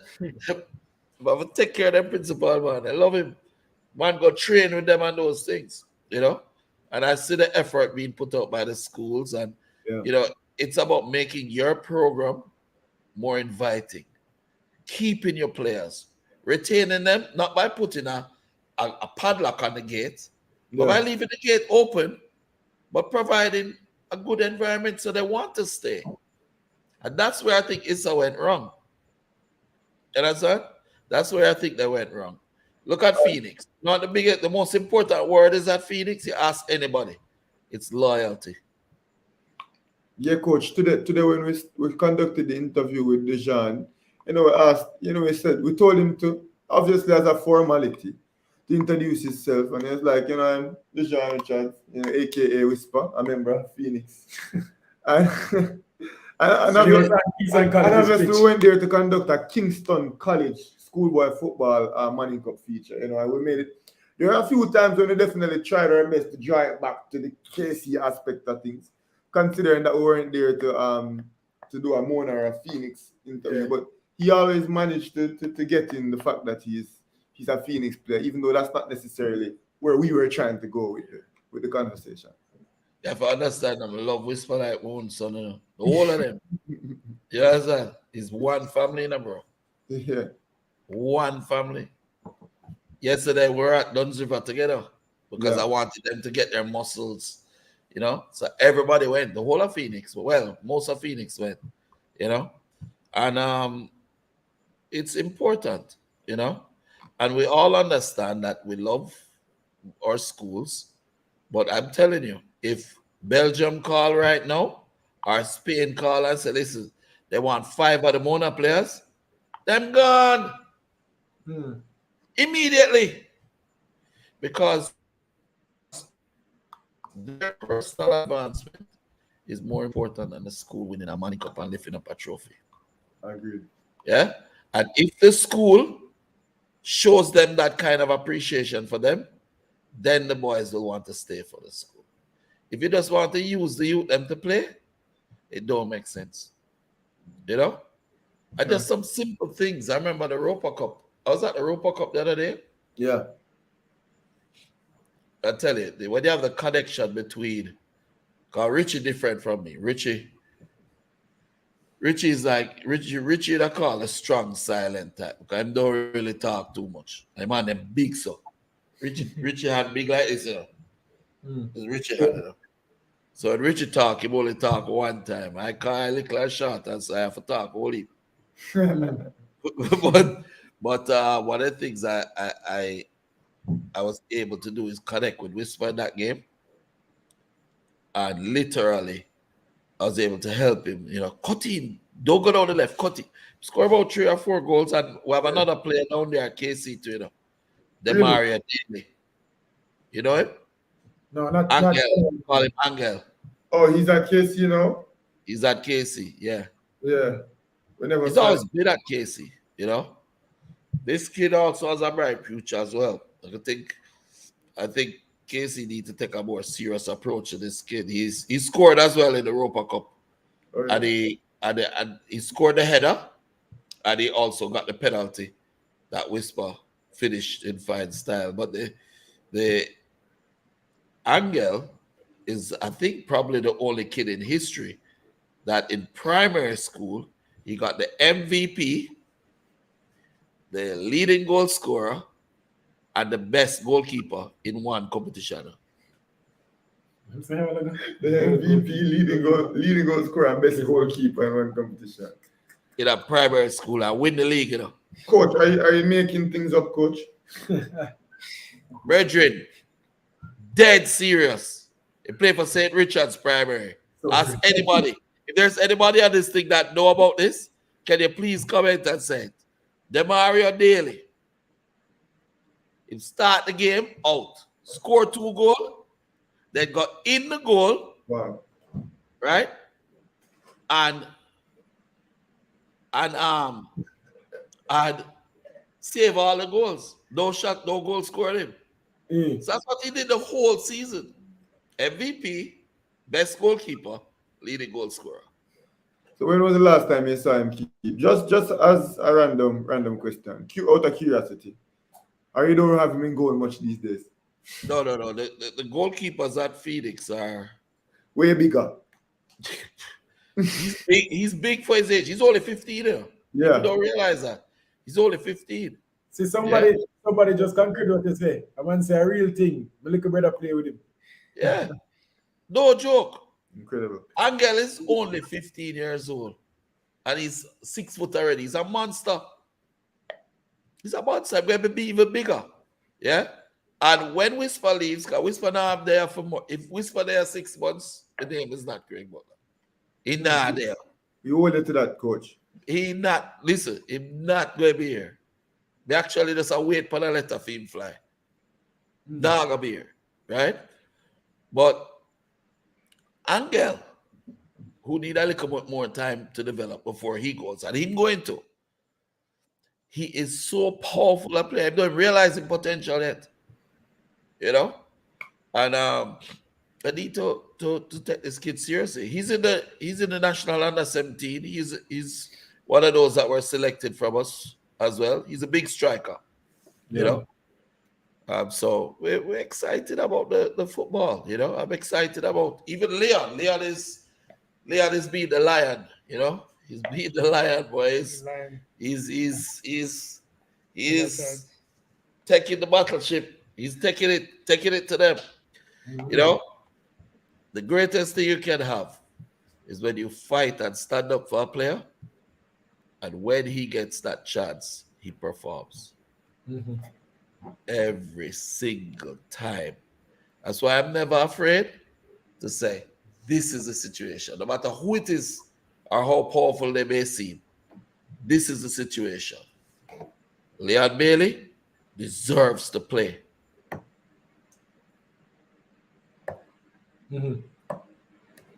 I take care of them principal, man. I love him. Man, go train with them and those things, and I see the effort being put out by the schools, and it's about making your program more inviting, keeping your players, retaining them, not by putting a padlock on the gate, but by leaving the gate open, but providing a good environment so they want to stay. And that's where I think Issa went wrong. You understand? That's where I think they went wrong. Look at Phoenix. Not the most important word is at Phoenix. You ask anybody, it's loyalty. Yeah, coach. Today when we conducted the interview with Dejan, we asked, we told him to, obviously as a formality, to introduce himself, and he was like, I'm Dejan Richards, aka Whisper, a member of Phoenix. and obviously we went there to conduct a Kingston College schoolboy football Manning Cup feature, and we made it. There are a few times when we definitely tried our best to draw it back to the KC aspect of things, considering that we weren't there to do a Mona or a Phoenix interview, but he always managed to get in the fact that he's a Phoenix player, even though that's not necessarily where we were trying to go with the conversation. You have to understand, I love Whisper like my own son, The whole of them. You understand? It's one family, bro. Yeah. One family. Yesterday we were at Duns River together because I wanted them to get their muscles, So everybody went, the whole of Phoenix. Well, most of Phoenix went, And it's important, And we all understand that we love our schools. But I'm telling you, if Belgium call right now or Spain call and say, listen, they want 5 of the Mona players, them gone. Immediately. Because their personal advancement is more important than the school winning a money cup and lifting up a trophy. Agreed. Yeah. And if the school shows them that kind of appreciation for them, then the boys will want to stay for the school. If you just want to use the youth them to play, it don't make sense. You know? And just some simple things. I remember the Europa Cup. I was at the Europa Cup the other day. Yeah. I tell you, when you have the connection between, because Richie different from me. Richie is like, Richie I call a strong silent type. Because I don't really talk too much. I'm on them big so. Richie had big like this, you know. Richie had it. So when Richie talk, he only talk one time. I call a little short and so I have to talk only. but one of the things I was able to do is connect with Whisper in that game. And literally, I was able to help him, you know, cut in. Don't go down the left, cut it. Score about 3 or 4 goals. And we have another player down there at KC too, you know. Demaria Daly. You know him? No, not Angel. Call him Angel. Oh, he's at KC, you know? He's at KC, yeah. Yeah. We never He's saw always him. been at KC, you know. This kid also has a bright future as well. I think Casey need to take a more serious approach to this kid. He scored as well in the Europa Cup. Oh, yeah. And he scored the header, and he also got the penalty that Whisper finished in fine style. But the Angel is, I think, probably the only kid in history that in primary school he got the MVP, the leading goal scorer, and the best goalkeeper in one competition. The MVP, leading goal scorer, and best goalkeeper in one competition. In a primary school and win the league, you know. Coach, are you making things up, coach? Brethren, dead serious. He played for St. Richard's Primary. Ask anybody. If there's anybody on this thing that know about this, can you please comment and say it? Demario Daly. He start the game out, score 2 goals, then got in the goal, Wow. right? And save all the goals. No shot, no goal scored him. So that's what he did the whole season. MVP, best goalkeeper, leading goal scorer. So when was the last time you saw him keep? Just as a random question, out of curiosity. Or you don't have him in goal much these days? No. The goalkeepers at Phoenix are way bigger. He's big for his age. He's only 15 now. Yeah. People don't realize that. He's only 15. See, somebody just concrete what they say. I want to say a real thing. My little brother play with him. Yeah. No joke. Incredible. Angel is only 15 years old. And he's 6 foot already. He's a monster. He's a monster. I'm going to be even bigger. Yeah. And when Whisper leaves, because Whisper now I'm there for more. If Whisper there 6 months, the name is not Craig Butler. He's not there. You hold it to that, coach. He's not going to be here. They actually just wait for the letter for him fly. Not going to be here. Right? But Angel, who need a little bit more time to develop before he goes, and him going to, he is so powerful a player. I don't realize his potential yet. You know? And I need to take this kid seriously. He's in the national under 17. He's one of those that were selected from us as well. He's a big striker. You know? So we're excited about the football, you know. I'm excited about even Leon. Leon is being the lion, you know. He's being the lion, boys. He's taking the battleship. He's taking it to them. You know, the greatest thing you can have is when you fight and stand up for a player, and when he gets that chance, he performs. Every single time. That's why I'm never afraid to say, this is the situation. No matter who it is or how powerful they may seem, this is the situation. Leon Bailey deserves to play.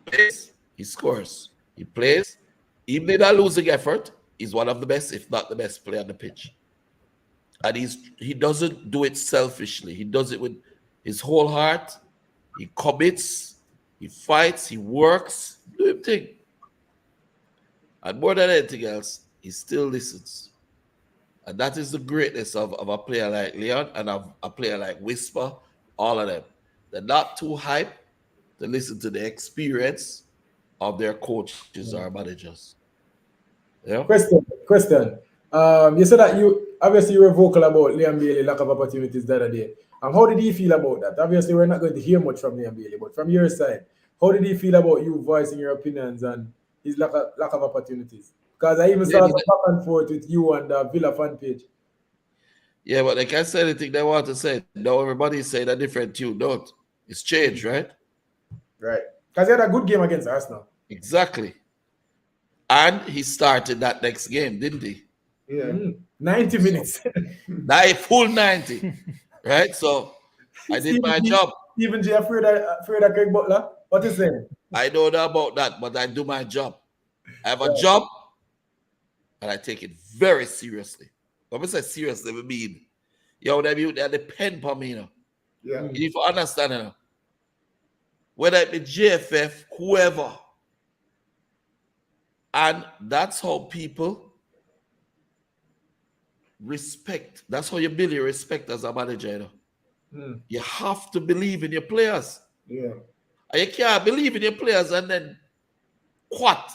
plays, he scores. He plays. Even in a losing effort, he's one of the best, if not the best player on the pitch. And he doesn't do it selfishly. He does it with his whole heart. He commits, he fights, he works, do his thing. And more than anything else, he still listens. And that is the greatness of a player like Leon and of a player like Whisper, all of them. They're not too hyped to listen to the experience of their coaches or managers. Yeah. Question. You said that you were vocal about Liam Bailey lack of opportunities the other day. How did he feel about that? Obviously, we're not going to hear much from Liam Bailey, but from your side, how did he feel about you voicing your opinions and his lack of opportunities? Because I even saw some back and forth with you and the Villa fan page. Yeah, but they can't say anything they want to say. No, everybody's saying a different tune. Don't. It's changed, right? Right. Because he had a good game against Arsenal. Exactly. And he started that next game, didn't he? Yeah. 90 minutes. Full 90. Right? So I did my job. Stephen G. afraid of Craig Butler? What is saying? I don't know about that, but I do my job. I have a job and I take it very seriously. When I say seriously, I mean, they depend on me, Yeah. You need to understand, whether it be GFF, whoever. And that's how people respect. That's how you build your respect as a manager. You have to believe in your players. Yeah. And you can't believe in your players and then what?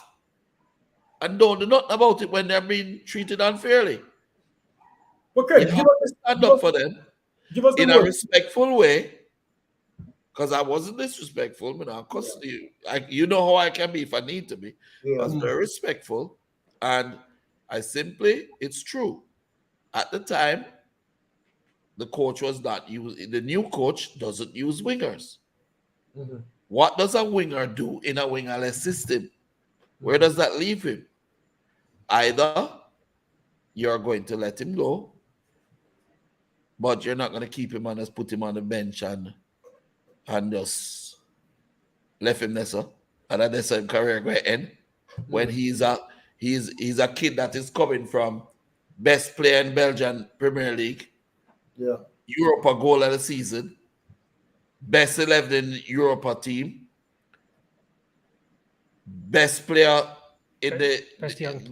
And don't do nothing about it when they're being treated unfairly. Okay, you have to stand up for them in a respectful way. Because I wasn't disrespectful, because you know how I can be if I need to be. I was very respectful. And it's true. At the time, the coach was not using, the new coach doesn't use wingers. What does a winger do in a wingerless system? Where does that leave him? Either you're going to let him go, but you're not going to keep him and just put him on the bench and just left him there, so. And then his career going to end when he's a kid that is coming from best player in Belgian Premier League, Europa goal of the season, best 11 Europa team, best player in the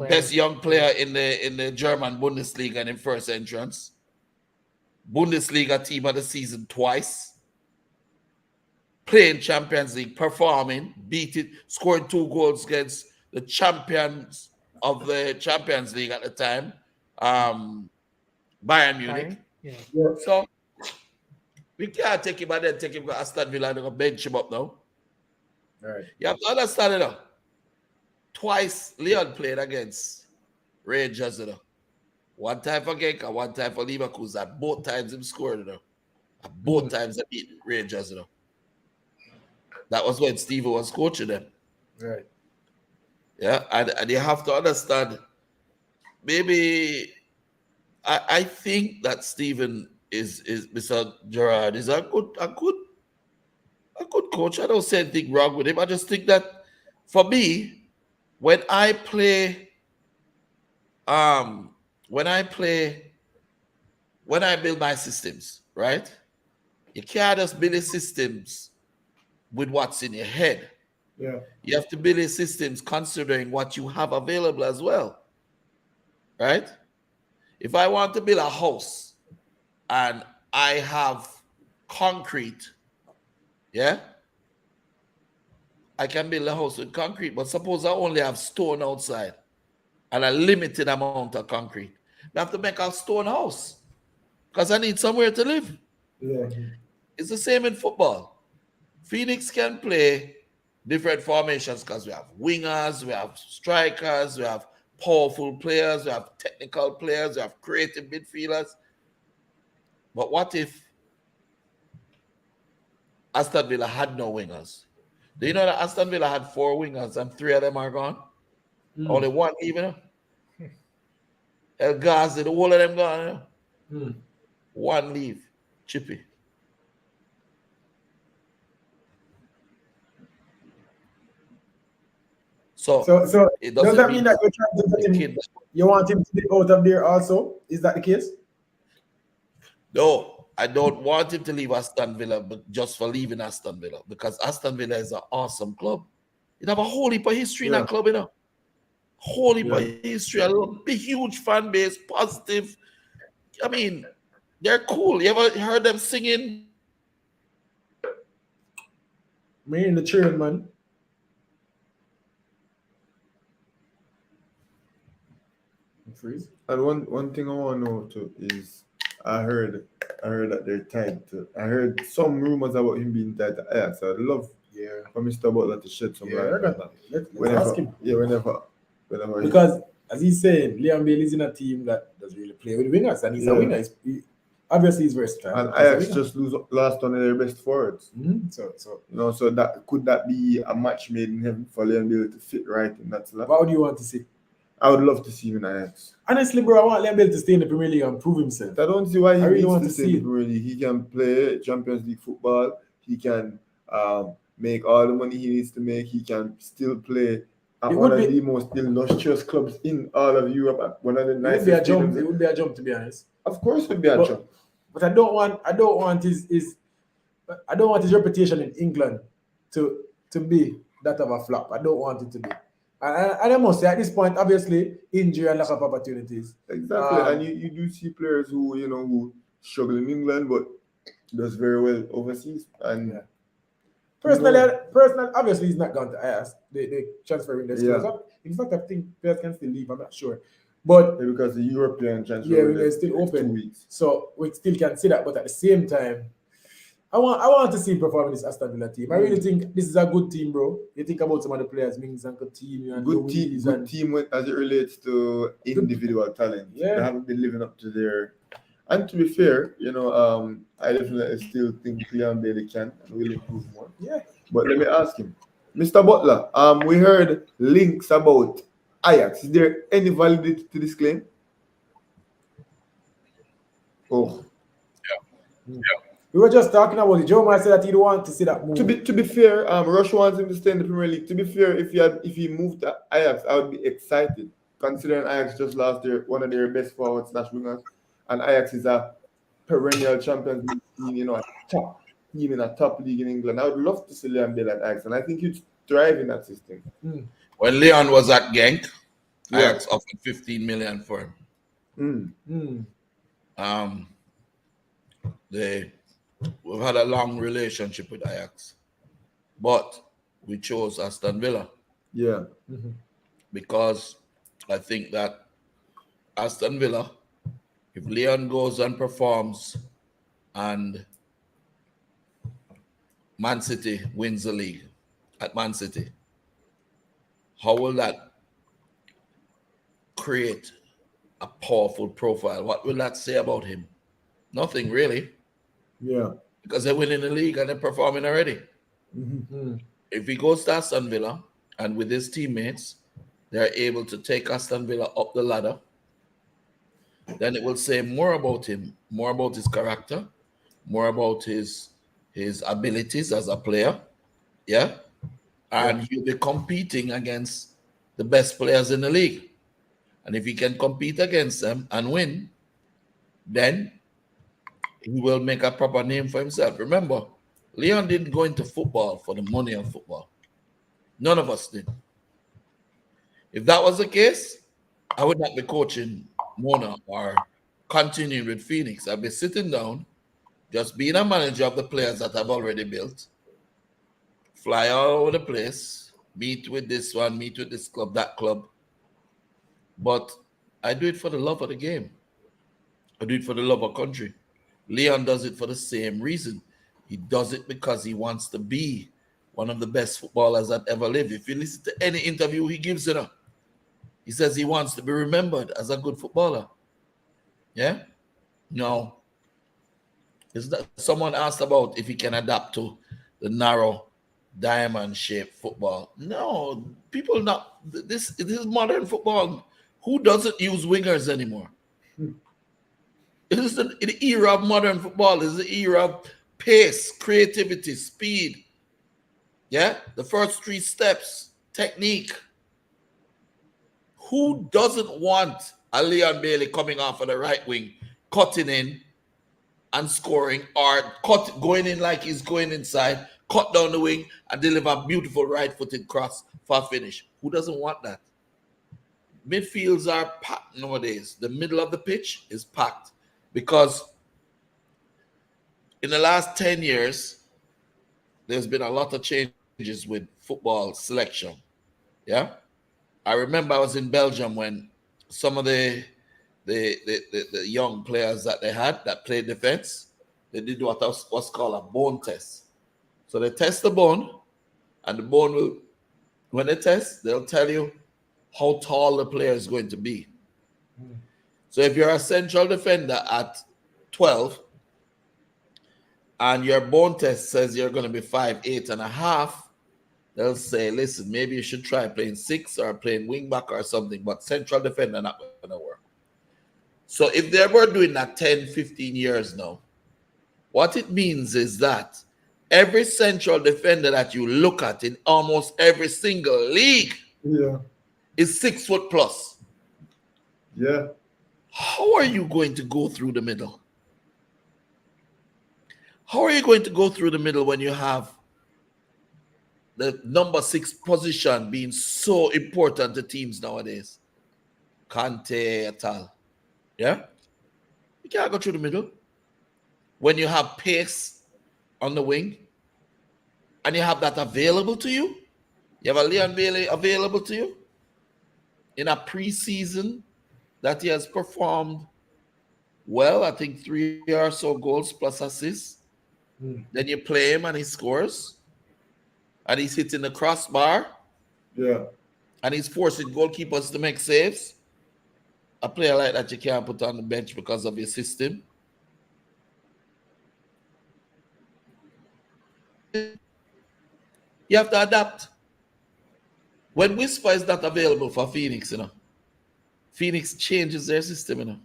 best young player in the German Bundesliga and in first entrance, Bundesliga team of the season twice, playing Champions League, performing, scoring 2 goals against the champions of the Champions League at the time, Bayern Munich. So we can't take him and then take him to Aston Villa and bench him up now. Right. You have to understand it now. Twice Leon played against Rangers, One time for Genk and one time for Leverkusen. At both times him scored, At both times they beat Rangers, That was when Steve was coaching them. Right. Yeah, and you have to understand, maybe I think that Stephen is Mr. Gerrard is a good coach. I don't see anything wrong with him. I just think that for me, when I build my systems, right? You can't just build systems with what's in your head. Yeah. You have to build your systems considering what you have available as well. Right? If I want to build a house and I have concrete, I can build a house with concrete, but suppose I only have stone outside and a limited amount of concrete. I have to make a stone house because I need somewhere to live. Yeah. It's the same in football. Phoenix can play different formations because we have wingers, we have strikers, we have powerful players, we have technical players, we have creative midfielders. But what if Aston Villa had no wingers? Do you know that Aston Villa had 4 wingers and 3 of them are gone? Only 1 even. El Ghazi, the whole of them gone. 1 leave. Chippy. So So it does doesn't that mean that you're trying to the get him, kid. you want him to be out of there also? Is that the case? No, I don't want him to leave Aston Villa, but just for leaving Aston Villa, because Aston Villa is an awesome club. It have a whole heap of history in that club, you know. Whole heap of history, a big, huge fan base, positive. I mean, they're cool. You ever heard them singing? Me in the churn, man. Freeze. And one thing I want to know too is I heard that they're tied to. I heard some rumors about him being tied to Ajax. I'd love for Mr. Butler to shed some light on that. Let's ask him. Yeah, whenever. Because as he's saying, Leon Bailey's in a team that doesn't really play with wingers, and he's a winger. Obviously, he's versatile. And Ajax just lost one of their best forwards. So So that could be a match made in heaven for Leon Bailey to fit right in that slot? What would you want to see? I would love to see him in Ajax. Honestly, bro, I want Leon Bailey to stay in the Premier League and prove himself. I don't see why he really needs want to to stay in see the Premier League. He can play Champions League football. He can make all the money he needs to make. He can still play at one of the most illustrious clubs in all of Europe. One of the nicest. It would be a jump, to be honest. Of course, it would be a jump. But I don't want his reputation in England to be that of a flop. I don't want it to be. And I must say, at this point, obviously, injury and lack of opportunities. Exactly, and you do see players who struggle in England, but does very well overseas. And personally, obviously, he's not going to Ajax. They transfer in their skills. In fact, I think players can still leave. I'm not sure, but because the European transfer they're still open. 2 weeks, so we still can see that. But at the same time, I want to see him perform in this Aston Villa team. I really think this is a good team, bro. You think about some of the players, Mings and Coutinho and good team as it relates to individual talent. Yeah. They haven't been living up to their. And to be fair, I definitely still think Leon Bailey can and will improve more. Yeah. But let me ask him, Mr. Butler. We heard links about Ajax. Is there any validity to this claim? Oh. Yeah. We were just talking about it. Joe might say that he don't want to see that move. To be fair, Rush wants him to stay in the Premier League. To be fair, if he moved to Ajax, I would be excited, considering Ajax just lost one of their best forwards / wingers, and Ajax is a perennial Champions League team, a top team in a top league in England. I would love to see Leon Bailey at Ajax, and I think he'd thrive in that system. When Leon was at Genk, Ajax offered 15 million for him. We've had a long relationship with Ajax, but we chose Aston Villa. Yeah. Because I think that Aston Villa, if Leon goes and performs and Man City wins the league at Man City, how will that create a powerful profile? What will that say about him? Nothing really. Yeah. Because they're winning the league and they're performing already. If he goes to Aston Villa and with his teammates, they're able to take Aston Villa up the ladder, then it will say more about him, more about his character, more about his abilities as a player. Yeah. And he'll be competing against the best players in the league. And if he can compete against them and win, then he will make a proper name for himself. Remember, Leon didn't go into football for the money of football. None of us did. If that was the case, I would not be coaching Mona or continuing with Phoenix. I'd be sitting down, just being a manager of the players that I've already built, fly all over the place, meet with this one, meet with this club, that club. But I do it for the love of the game. I do it for the love of country. Leon does it for the same reason. He does it because he wants to be one of the best footballers that ever lived. If you listen to any interview he gives he says he wants to be remembered as a good footballer. Yeah? No. Someone asked about if he can adapt to the narrow diamond-shaped football. No, people not. This is modern football. Who doesn't use wingers anymore? This is the era of modern football. This is the era of pace, creativity, speed. Yeah? The first 3 steps, technique. Who doesn't want a Leon Bailey coming off of the right wing, cutting in and scoring, or going in like he's going inside, cut down the wing and deliver a beautiful right-footed cross for a finish? Who doesn't want that? Midfields are packed nowadays. The middle of the pitch is packed because in the last 10 years, there's been a lot of changes with football selection. Yeah. I remember I was in Belgium when some of the young players that they had that played defense, they did what's called a bone test. So they test the bone, and the bone will, when they test, they'll tell you how tall the player is going to be. So if you're a central defender at 12 and your bone test says you're going to be 5'8.5", they'll say, listen, maybe you should try playing 6 or playing wing back or something, but central defender not going to work. So if they were doing that 10, 15 years now, what it means is that every central defender that you look at in almost every single league is 6 foot plus. Yeah. How are you going to go through the middle? How are you going to go through the middle when you have the number 6 position being so important to teams nowadays? Kante et al. Yeah? You can't go through the middle. When you have pace on the wing and you have that available to you, you have a Leon Bailey available to you in a preseason that he has performed well, I think 3 or so goals plus assists. Then you play him and he scores. And he's hitting the crossbar. Yeah. And he's forcing goalkeepers to make saves. A player like that you can't put on the bench because of your system. You have to adapt. When Whisper is not available for Phoenix, Phoenix changes their system,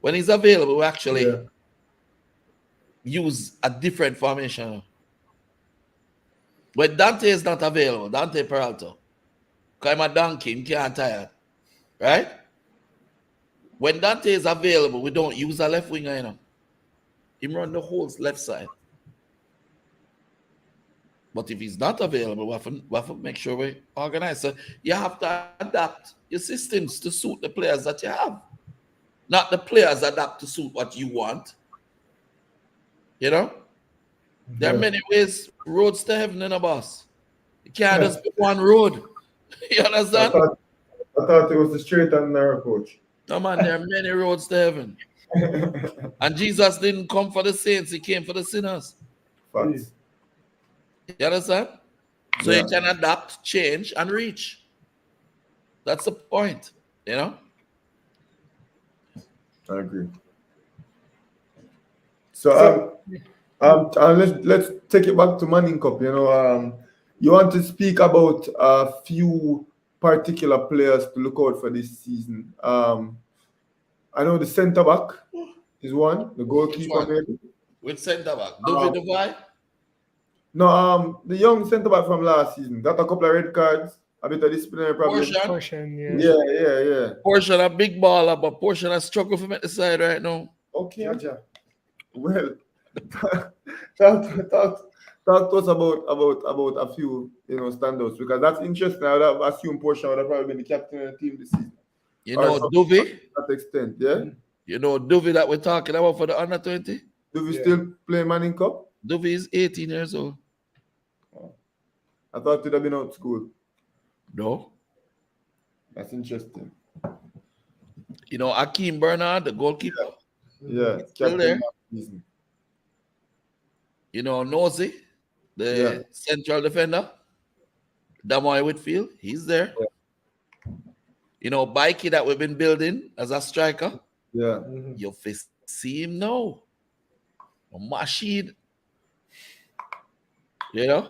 When he's available, we actually use a different formation. When Dante is not available, Dante Peralta, because I'm a donkey, he can't tire, right? When Dante is available, we don't use a left winger, He run the whole left side. But if he's not available, we have to make sure we organize. So you have to adapt your systems to suit the players that you have. Not the players adapt to suit what you want. There are many roads to heaven in a boss. You can't just pick one road. You understand? I thought it was the straight and narrow, coach. No, man, there are many roads to heaven. And Jesus didn't come for the saints, he came for the sinners. Facts. You understand? So you can adapt, change, and reach. That's the point, I agree. So let's take it back to Manning Cup. You want to speak about a few particular players to look out for this season. I know the centre back is one, the goalkeeper maybe. With centre back, Duvi. No, the young centre back from last season got a couple of red cards, a bit of disciplinary problem. Portion, Yeah. Portion a big baller, but Portion a struggle for me at the side right now. Okay. Well, talk to us about a few standouts, because that's interesting. I would have assumed Portion would have probably been the captain of the team this season. Duvi? To that extent, yeah. Duvi that we're talking about for the under 20. Duvi still play Manning Cup? Duvi is 18 years old. Oh. I thought he'd have been out of school. No. That's interesting. Akeem Bernard, the goalkeeper. Yeah, still there. Nosy, the central defender. Damoy Whitfield, he's there. Yeah. Bikey that we've been building as a striker. Yeah. You'll see him now. Mashid. They're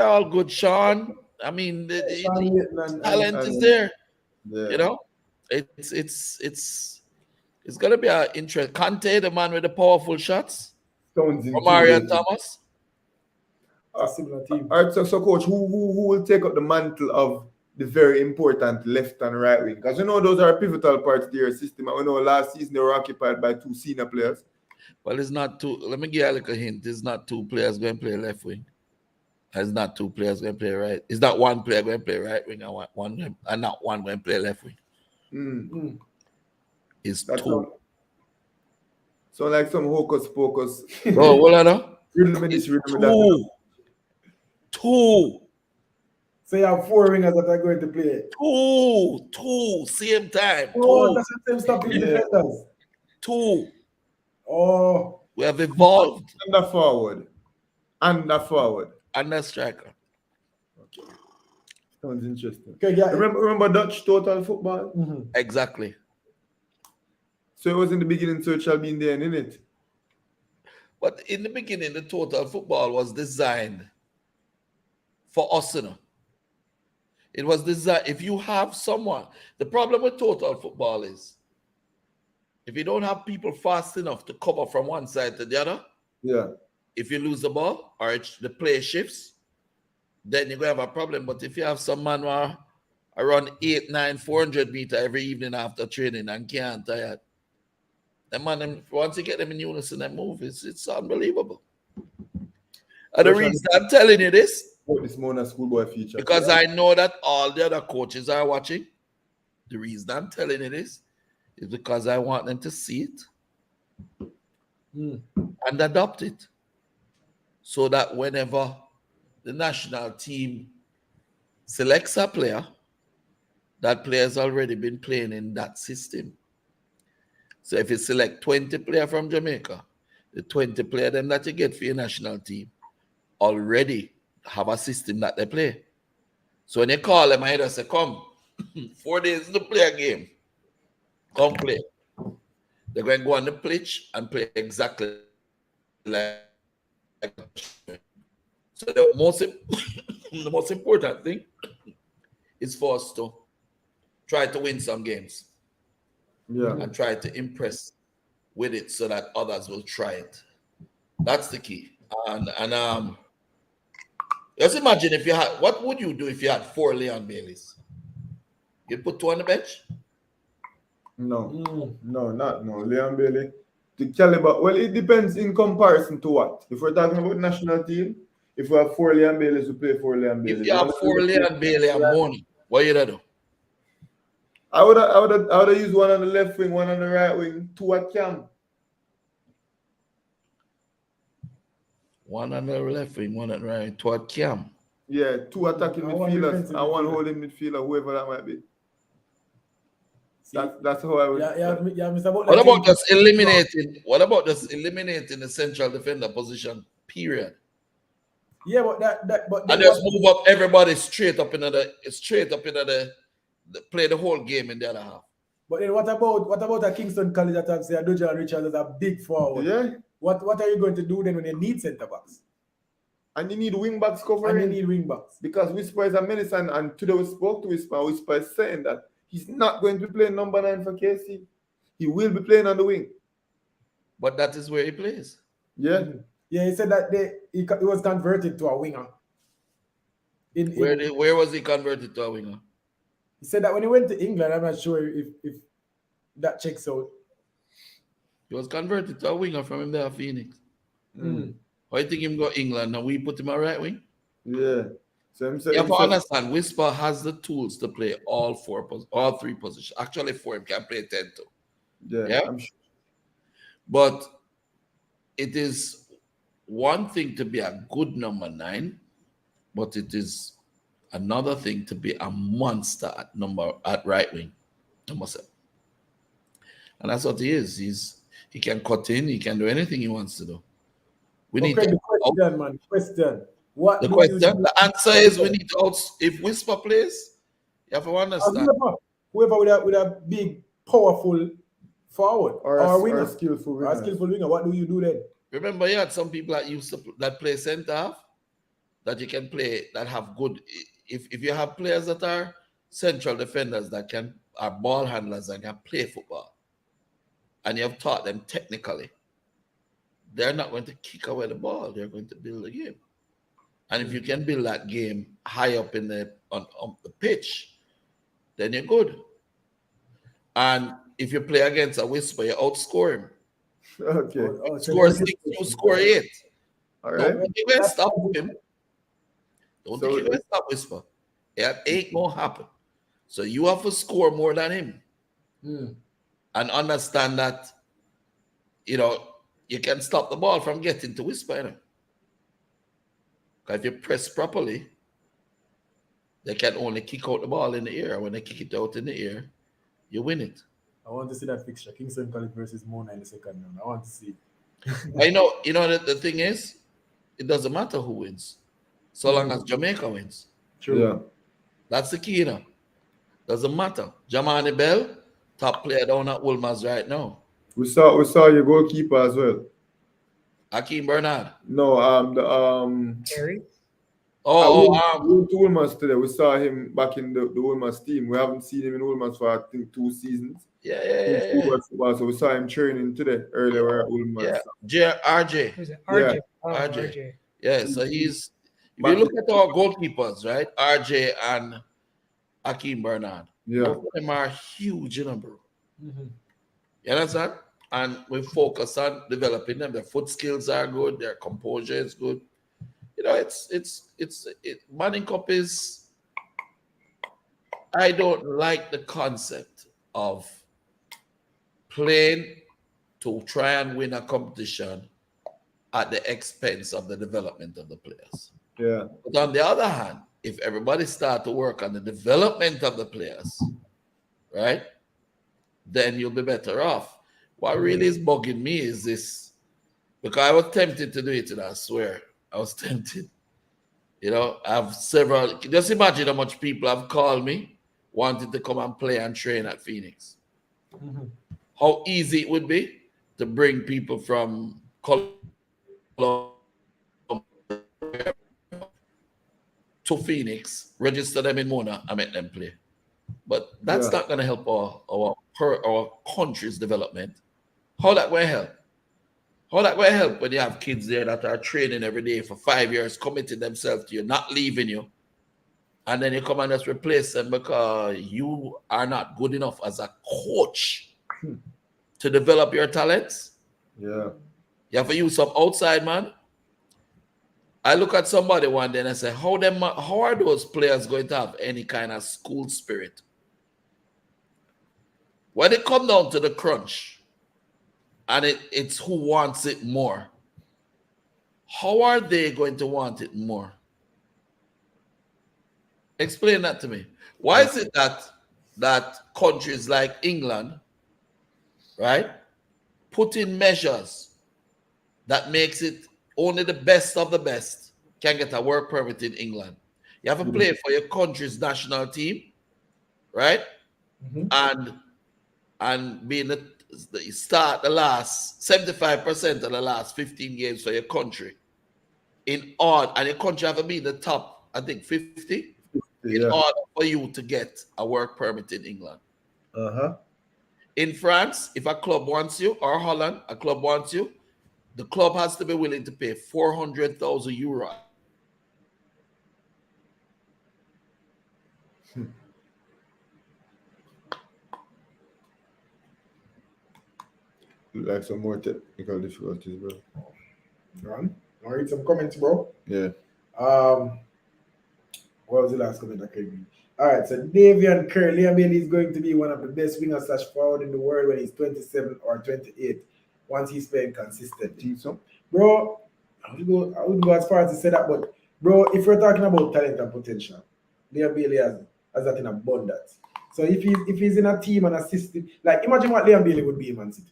all good. Sean. I mean, the talent is there. Yeah. It's gonna be an interest. Kante, the man with the powerful shots. Marion Thomas. A similar team. All right, so coach, who will take up the mantle of the very important left and right wing. Because those are pivotal parts of their system. And we know last season they were occupied by 2 senior players. Well, it's not two. Let me give you a little hint. It's not 2 players going to play left wing. It's not 2 players going to play right. It's not 1 player going to play right wing and not 1 going to play left wing. It's That's 2. So like some hocus pocus. Oh, what I know? It's 2. So you have 4 wingers that are going to play. 2. Same time. Oh, 2. that's the same stuff in defenders. 2. Oh. We have evolved. Under forward. Under striker. Okay. Sounds interesting. Okay, yeah. Remember Dutch total football? Mm-hmm. Exactly. So it was in the beginning, so it shall be in the end, innit? But in the beginning, the total football was designed for us, It was designed. If you have someone, the problem with total football is if you don't have people fast enough to cover from one side to the other, Yeah. if you lose the ball or the play shifts, then you're going to have a problem. But if you have some man who are around 8, 9, 400 meters every evening after training and can't tired, the man, once you get them in unison and move, it's unbelievable. And the reason I'm telling you this, This Mona schoolboy feature. because I know that all the other coaches are watching. The reason I'm telling you this is because I want them to see it and adopt it. So that whenever the national team selects a player, that player has already been playing in that system. So if you select 20 players from Jamaica, the 20 players them that you get for your national team already have a system that they play. So when you call them, I just say, come, 4 days to play a game. Come play. They're going to go on the pitch and play exactly like so the most important thing is for us to try to win some games. Yeah. And try to impress with it so that others will try it. That's the key. And just imagine if you had, what would you do if you had 4 Leon Baileys? You'd put 2 on the bench? No, Leon Bailey. The caliber, well, it depends in comparison to what. If we're talking about national team, if we have 4 Leon Baileys, we play 4 Leon Baileys. If you have 4 Leon Bailey and Money, what you do? I would have used 1 on the left wing, 1 on the right wing, 2 at cam. 1 on the left wing, 1 on the right, 2 at cam. Yeah, 2 attacking midfielders and 1 holding midfielder, whoever that might be. That's how I would. Yeah, Mr. Butler. What about just eliminating? What about just eliminating the central defender position? Period. Yeah, but And just move up everybody straight up into the play the whole game in the other half. But then what about a Kingston College that have say Adoja and Richards as a big forward? Yeah. What are you going to do then when you need centre backs? And you need wing backs covering. And you need wing backs. Because Whisper is a menace, and today we spoke to Whisper. Whisper is saying that he's not going to be playing number 9 for KC. He will be playing on the wing. But that is where he plays. Yeah. Yeah, he said that he was converted to a winger. Where was he converted to a winger? He said that when he went to England, I'm not sure if that checks out. He was converted to a winger from him there at Phoenix. Why you think him go England? Now we put him a right wing? Yeah. So I'm saying, you have to understand, Whisper has the tools to play all 3 positions. Actually, 4 him can play 10 too. Yeah. I'm sure. But it is one thing to be a good number 9, but it is another thing to be a monster at right wing, number 7. And that's what he is. He can cut in, he can do anything he wants to do. We need to question. The answer is we need to if Whisper plays, you have to understand. Whoever with a big, powerful forward or winger, or skillful winger. What do you do then? Remember, you had some people that play centre half that you can play that have good. If you have players that are central defenders that are ball handlers and can play football, and you have taught them technically, they're not going to kick away the ball. They're going to build the game. And if you can build that game high up in the on the pitch, then you're good. And if you play against a whisper, you outscore him. Okay. So Score then- 6, you score 8. All Don't right. think you're going to stop him. Don't So- think you're going to stop whisper. It ain't going to happen. So you have to score more than him. And understand that, you can stop the ball from getting to whisper. Because if you press properly, they can only kick out the ball in the air. When they kick it out in the air, you win it. I want to see that fixture. Kingston College versus Mona in the second round. I want to see. I know, the thing is, it doesn't matter who wins, so long as Jamaica wins. True. Yeah. That's the key, Doesn't matter. Jamani Bell, top player down at Wolmer's right now. We saw your goalkeeper as well. Akeem Bernard. No, Harry. Oh, we went to Woolman's today. We saw him back in the Woolman's team. We haven't seen him in Woolman's for I think 2 seasons. yeah. So we saw him training today earlier at Woolman's. RJ. Who's it? RJ. Yeah. Oh, RJ. RJ. Yeah, so he's, if you look at our goalkeepers, right? RJ and Akeem Bernard. Yeah. Both of them are huge, bro. You understand? And we focus on developing them. Their foot skills are good. Their composure is good. Manning Cup is. I don't like the concept of playing to try and win a competition at the expense of the development of the players. Yeah. But on the other hand, if everybody start to work on the development of the players, right, then you'll be better off. What really is bugging me is this, because I was tempted to do it, and I swear, I was tempted. I have several, just imagine how much people have called me, wanted to come and play and train at Phoenix. How easy it would be to bring people from Colombia to Phoenix, register them in Mona, and make them play. But that's not going to help our country's development. How that going to help? How that going to help when you have kids there that are training every day for 5 years, committing themselves to you, not leaving you, and then you come and just replace them because you are not good enough as a coach to develop your talents? Yeah. You have to use some outside man. I look at somebody one day and I say, how are those players going to have any kind of school spirit? When it come down to the crunch, and it's who wants it more, how are they going to want it more? Explain that to me. Why is it that countries like England, right, put in measures that makes it only the best of the best can get a work permit in England? You have to play for your country's national team, right? And being start the last 75% of the last 15 games for your country. And your country have to be in the top, I think, 50 in order for you to get a work permit in England. In France, if a club wants you, or Holland, a club wants you, the club has to be willing to pay 400,000 euros. Like some more technical difficulties, bro. Ron, I'll read some comments, bro. Yeah. What was the last comment I could read? All right, so Davian Kerr, Liam Bailey is going to be one of the best wingers / forward in the world when he's 27 or 28, once he's playing consistently. So, Bro, I wouldn't go as far as to say that, but bro, if we're talking about talent and potential, Liam Bailey has that in abundance. So if he's in a team and a system, like imagine what Liam Bailey would be in Man City.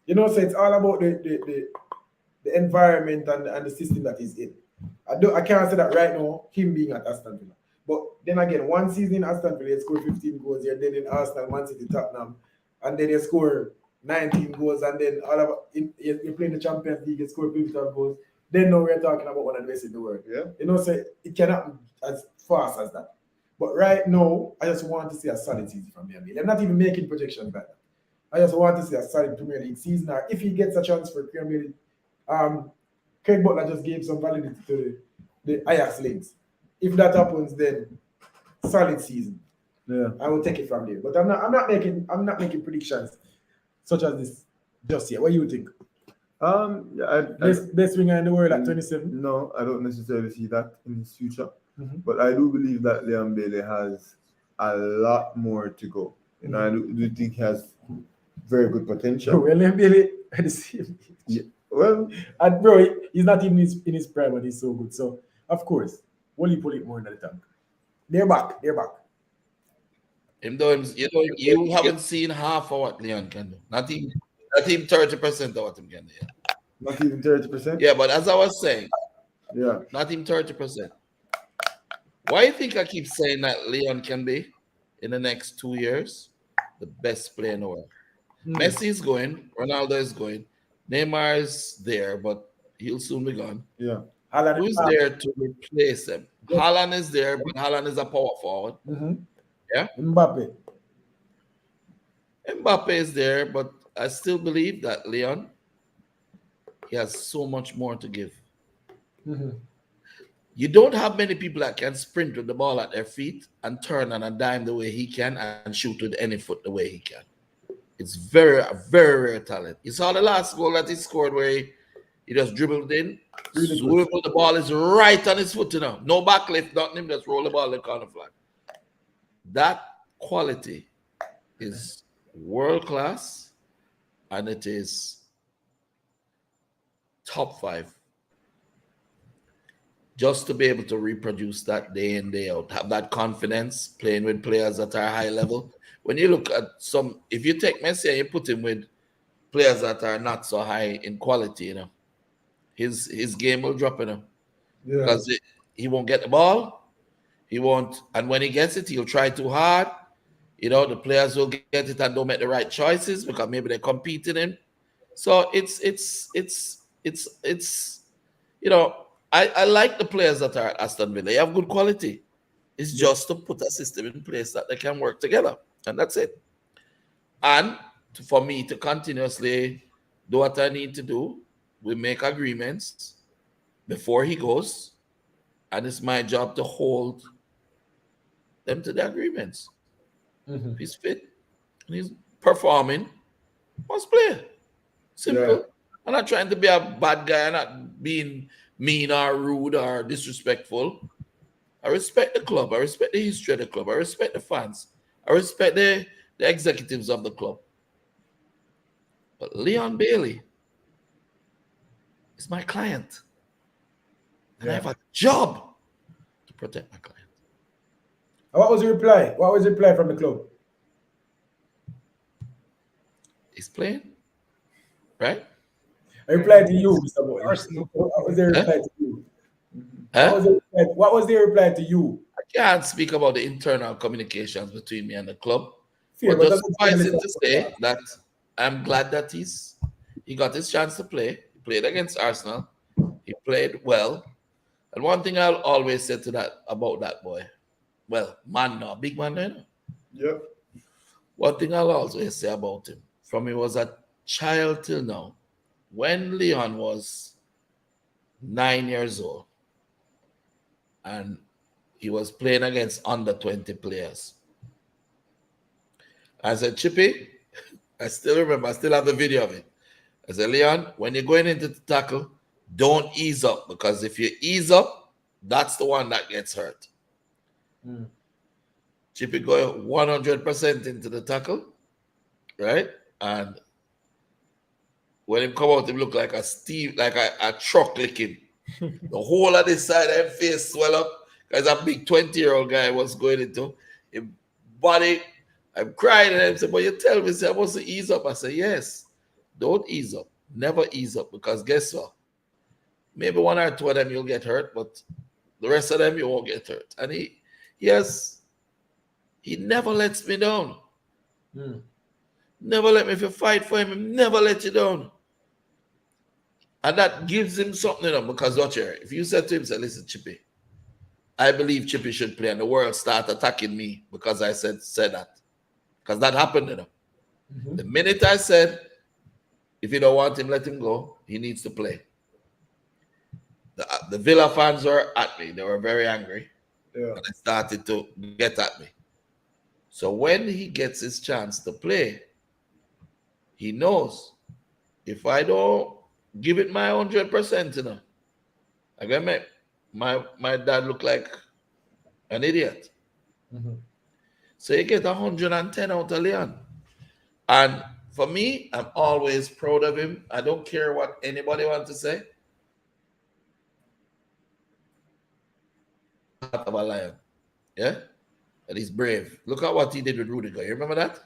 So it's all about the environment and the system that he's in. I can't say that right now, him being at Aston Villa. But then again, one season in Aston Villa, he scored 15 goals. You're then in Arsenal, Man City, Tottenham, and then you score 19 goals, and then you're playing the Champions League, you score 15 goals. Then now we're talking about one of the best in the world. Yeah. So it cannot happen as fast as that. But right now, I just want to see a solid season from Liam Bailey. I'm not even making projections like that. I just want to see a solid Premier League season, or if he gets a chance for Premier League, Craig Butler just gave some validity to the Ajax links. If that happens, then solid season. Yeah. I will take it from there. But I'm not making predictions such as this just yet. What do you think? Yeah, Best winger in the world at 27. No, I don't necessarily see that in his future. Mhm. But I do believe that Leon Bailey has a lot more to go. You know, I do think he has very good potential. Bro, Leon Bailey at the same age. Yeah. Well, And bro, he's not even in his prime and he's so good. So of course, will he pull it more in the tank? They're back. You haven't seen half of what Leon can do. Not even 30% of what him can do. Yeah. not even 30%. Yeah, but as I was saying, Yeah. not even 30%. Why do you think I keep saying that Leon can be, in the next 2 years, the best player in the world? Messi is going, Ronaldo is going, Neymar is there, but he'll soon be gone. Yeah. Who's there to replace him? Haaland is there, but Haaland is a power forward. Yeah. Mbappe. Mbappe is there, but I still believe that Leon, he has so much more to give. You don't have many people that can sprint with the ball at their feet and turn on a dime the way he can and shoot with any foot the way he can. It's a very rare talent. You saw the last goal that he scored where he just dribbled in, swivel, the ball is right on his foot, no backlift, nothing, him just roll the ball in the corner flag. That quality is world class, and it is top 5. Just to be able to reproduce that day in, day out, have that confidence, playing with players that are high level. When you look at if you take Messi and you put him with players that are not so high in quality, his game will drop, because he won't get the ball, he won't, and when he gets it, he'll try too hard. The players will get it and don't make the right choices because maybe they're competing in. So I like the players that are at Aston Villa. They have good quality. It's just to put a system in place that they can work together. And that's it. And for me to continuously do what I need to do, we make agreements before he goes. And it's my job to hold them to the agreements. If he's fit and he's performing, must play. Simple. Yeah. I'm not trying to be a bad guy. I'm not being mean or rude or disrespectful. I respect the club. I respect the history of the club. I respect the fans. I respect the executives of the club. But Leon Bailey is my client. And I have a job to protect my client. What was your reply? What was your reply from the club? He's playing, right? I replied to you, Mr. Butler. Arsenal. What was their reply to you? Huh? What was their reply to you? I can't speak about the internal communications between me and the club. Fair, But but just that's suffice it to say that I'm glad that he got his chance to play. He played against Arsenal. He played well. And one thing I'll always say about that boy, well, man, no, big man, no. Yep. One thing I'll always say about him, from he was a child till now, when Leon was 9 years old and he was playing against under 20 players, I said, Chippy, I still remember, I still have the video of it. I said, Leon, when you're going into the tackle, don't ease up, because if you ease up, that's the one that gets hurt. Chippy going 100% into the tackle, right? And when him come out, him look like a truck licking. The whole of this side of his face swell up, because a big 20-year-old guy was going into his body. I'm crying, and I said, but you tell me, I must ease up. I said, yes, don't ease up. Never ease up, because guess what? Maybe one or two of them you'll get hurt, but the rest of them you won't get hurt. And he never lets me down. Never let me, if you fight for him, he never let you down. And that gives him something, because watch here. If you said to him, say, listen, Chippy, I believe Chippy should play, and the world start attacking me because I said that. Because that happened, The minute I said, if you don't want him, let him go, he needs to play. The Villa fans were at me. They were very angry. Yeah. And they started to get at me. So when he gets his chance to play, he knows if I don't give it my 100%, I'm gonna make my dad look like an idiot. Mhm. So you get 110 out of Leon. And for me, I'm always proud of him. I don't care what anybody wants to say. Heart of a lion. Yeah? And he's brave. Look at what he did with Rudiger. You remember that?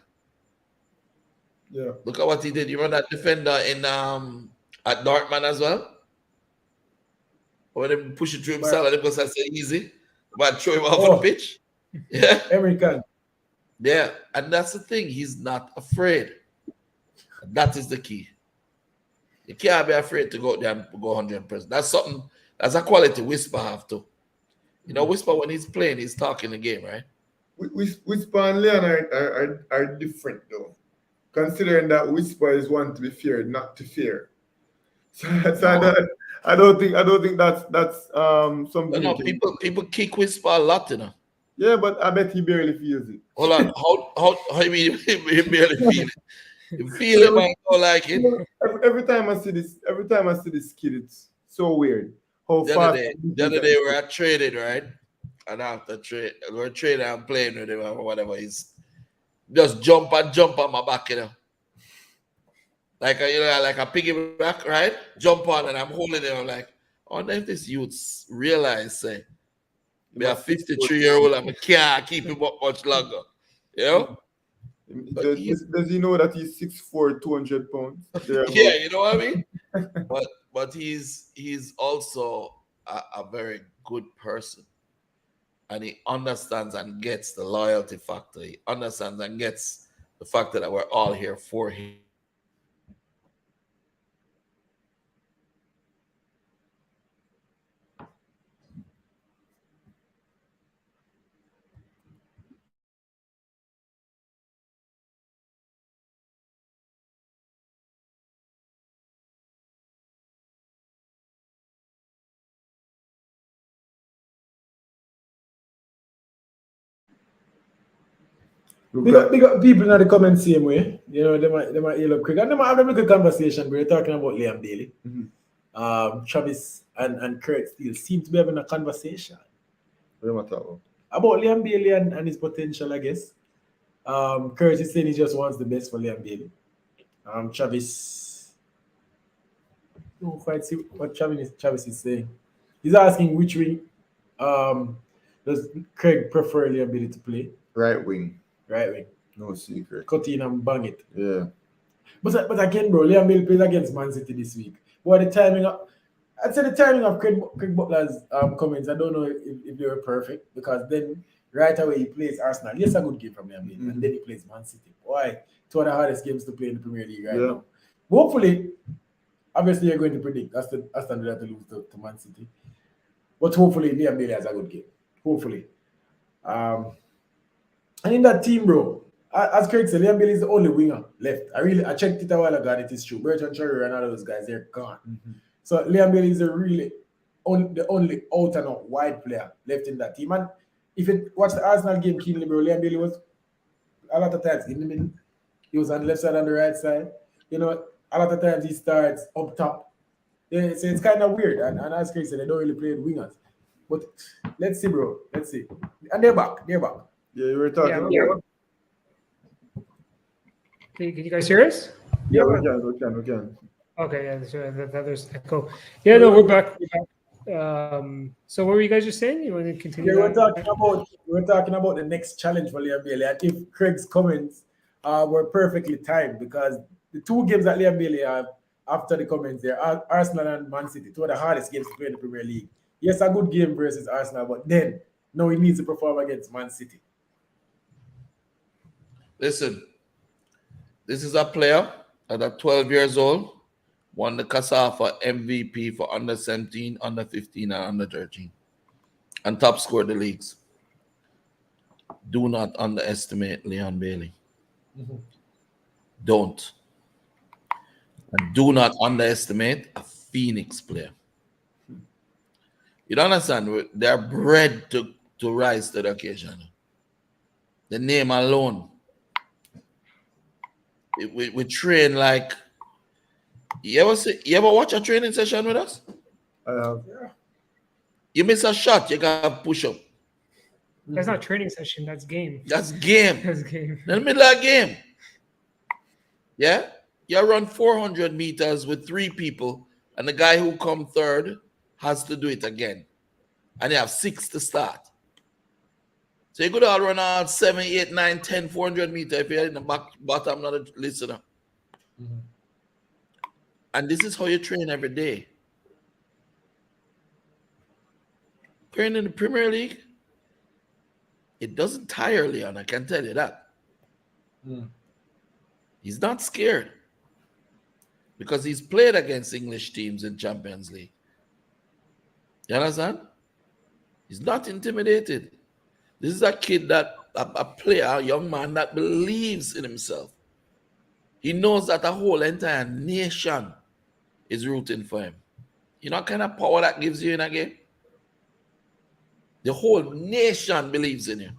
Yeah. Look at what he did. You remember that defender in at Dortmund as well? When they push it through himself and because I say easy, but throw him off the pitch. Yeah. American. Yeah. And that's the thing. He's not afraid. That is the key. You can't be afraid to go out there and go 100%. That's something, that's a quality Whisper have to. Whisper, when he's playing, he's talking the game, right? Whisper and Leon are different though. Considering that Whisper is one to be feared, not to fear. So I don't think that's something. No, people kick Whisper a lot, Yeah, but I bet he barely feels it. Hold on, how you mean he barely feel it? You feel it, but you don't like it. Every time I see this kid, it's so weird. How The fast. other day we were trading, right? And after we're trading and playing with him or whatever. He's just jump on my back, like a piggyback, right? Jump on and I'm holding him. I'm like, I wonder if this youth realize, say, we are 53-year-old and we can't keep him up much longer. Does he know that he's 6'4", 200 pounds? Yeah, you know what I mean? but he's also a very good person. And he understands and gets the loyalty factor. He understands and gets the factor that we're all here for him. Big up people in the comments same way. They might yell up quick. And they might have a good conversation. We're talking about Liam Bailey. Mm-hmm. Travis and Kurt still seem to be having a conversation. What am I talking about? About Liam Bailey and his potential, I guess. Kurt is saying he just wants the best for Liam Bailey. Travis, I don't quite see what Travis is saying. He's asking which wing does Craig prefer Liam Bailey to play? Right wing. Right wing. No secret. Cut in and bang it. Yeah. But again, bro, Liam Bailey plays against Man City this week. What the timing of? I'd say the timing of Craig Butler's comments, I don't know if they were perfect, because then right away he plays Arsenal. Yes, a good game from Liam Bailey, and then he plays Man City. Why? Two of the hardest games to play in the Premier League right now. Hopefully, obviously you're going to predict Aston Villa to lose to Man City. But hopefully Liam Bailey has a good game. Hopefully. And in that team, bro, as Craig said, Liam Bailey is the only winger left. I checked it a while ago, and it is true. Bertrand Traore and all those guys, they're gone. Mm-hmm. So Liam Bailey is the only out and out wide player left in that team. And if you watch the Arsenal game keenly, bro, Liam Bailey was a lot of times in the middle. He was on the left side and the right side. A lot of times he starts up top. Yeah, so it's kind of weird. And as Craig said, they don't really play the wingers. But let's see, bro. Let's see. And they're back. Yeah, you were talking about. Can you guys hear us? Yeah, we can. Okay, yeah, there's echo. Yeah, no, we're back. So what were you guys just saying? You want to continue? Yeah, we're talking about the next challenge for Liam Bailey. I think Craig's comments were perfectly timed, because the two games that Liam Bailey have after the comments there are Arsenal and Man City, two of the hardest games to play in the Premier League. Yes, a good game versus Arsenal, but then now he needs to perform against Man City. Listen, this is a player at 12 years old, won the CASAFA MVP for under 17, under 15, and under 13, and top scored the leagues. Do not underestimate Leon Bailey. Mm-hmm. Don't. And do not underestimate a Phoenix player. You don't understand? They're bred to rise to the occasion. The name alone. We train like. You ever watch a training session with us? I have. You miss a shot, you gotta push up. That's not training session. That's game. That's game. That's game. In the middle of the game. Yeah? You run 400 meters with 3 people, and the guy who come third has to do it again. And you have 6 to start. So you could all run out 7, 8, 9, 10, 400 meters if you're in the bottom, not a listener. Mhm. And this is how you train every day. Playing in the Premier League, it doesn't tire Leon, I can tell you that. Mm. He's not scared because he's played against English teams in Champions League. You understand? He's not intimidated. This is a kid that, a player, a young man that believes in himself. He knows that a whole entire nation is rooting for him. You know what kind of power that gives you in a game? The whole nation believes in you.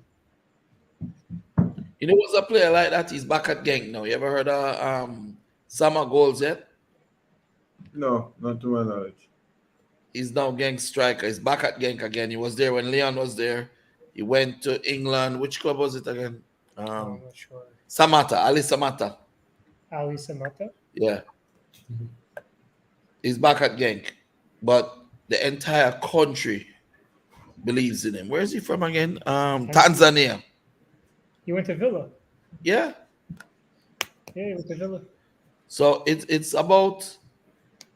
You know what's a player like that? He's back at Genk now. You ever heard of Summer Goals yet? No, not to my knowledge. He's now Genk striker. He's back at Genk again. He was there when Leon was there. He went to England. Which club was it again? I'm not sure. Samata, Ali Samata. Ali Samata. Yeah. He's back at Genk. But the entire country believes in him. Where is he from again? Tanzania. He went to Villa. Yeah. Yeah, he went to Villa. So it's about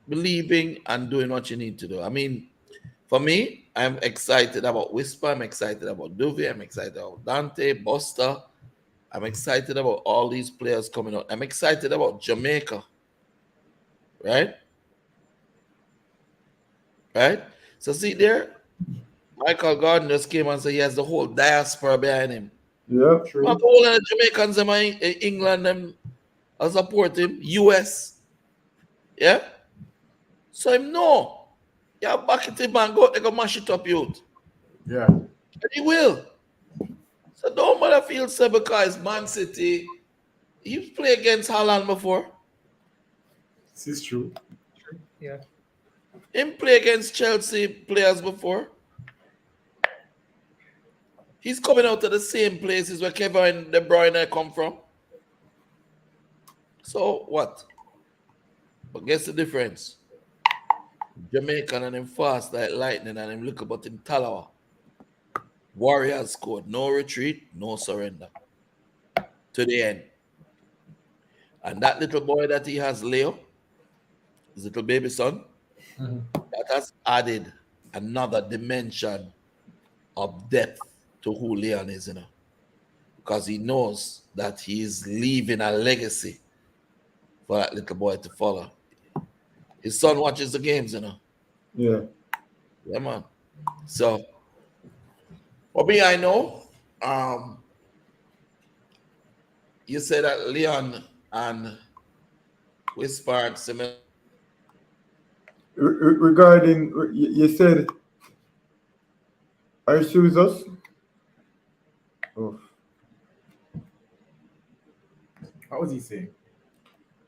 believing and doing what you need to do. I mean, for me, I'm excited about Whisper. I'm excited about Duvey. I'm excited about Dante, Buster. I'm excited about all these players coming out. I'm excited about Jamaica. Right? Right? So see there, Michael Gordon just came and said he has the whole diaspora behind him. Yeah, True. Not all of the Jamaicans in England them support him, US. Yeah? So him no. Yeah, back it him and go mash it up, youth. Yeah. And he will. So don't bother feel sad because Man City, he played against Haaland before. This is true. Yeah. Him play against Chelsea players before. He's coming out of the same places where Kevin De Bruyne come from. So what? But guess the difference? Jamaican and him fast like lightning and him look about him Talawa. Warriors scored. No retreat, no surrender. To the end. And that little boy that he has, Leo, his little baby son, that has added another dimension of depth to who Leon is, because he knows that he is leaving a legacy for that little boy to follow. His son watches the games, Yeah. Yeah, man. So, for me, I know, you said that Leon and Whisper are similar. Regarding, you said, are you still with us? Oh. What was he saying?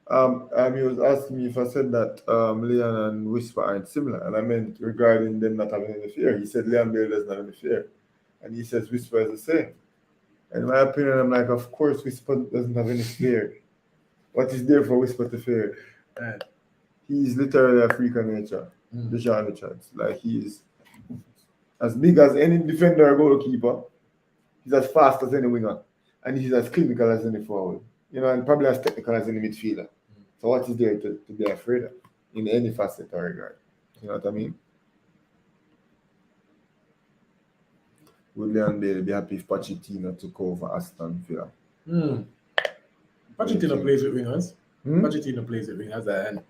He was asking me if I said that Leon and Whisper aren't similar, and I meant regarding them not having any fear. He said Leon Bailey doesn't have any fear, and he says Whisper is the same. And in my opinion, I'm like, of course, Whisper doesn't have any fear. What is there for Whisper to fear? Right. He's literally a freak of nature, the genre chance. Like he's as big as any defender or goalkeeper. He's as fast as any winger, and he's as clinical as any forward. And probably as technical as any midfielder. So what is there to be afraid of in any facet or regard? You know what I mean? Would Leon Bailey be happy if Pochettino took over Aston Villa? Pochettino plays with wingers. Pochettino plays with wingers,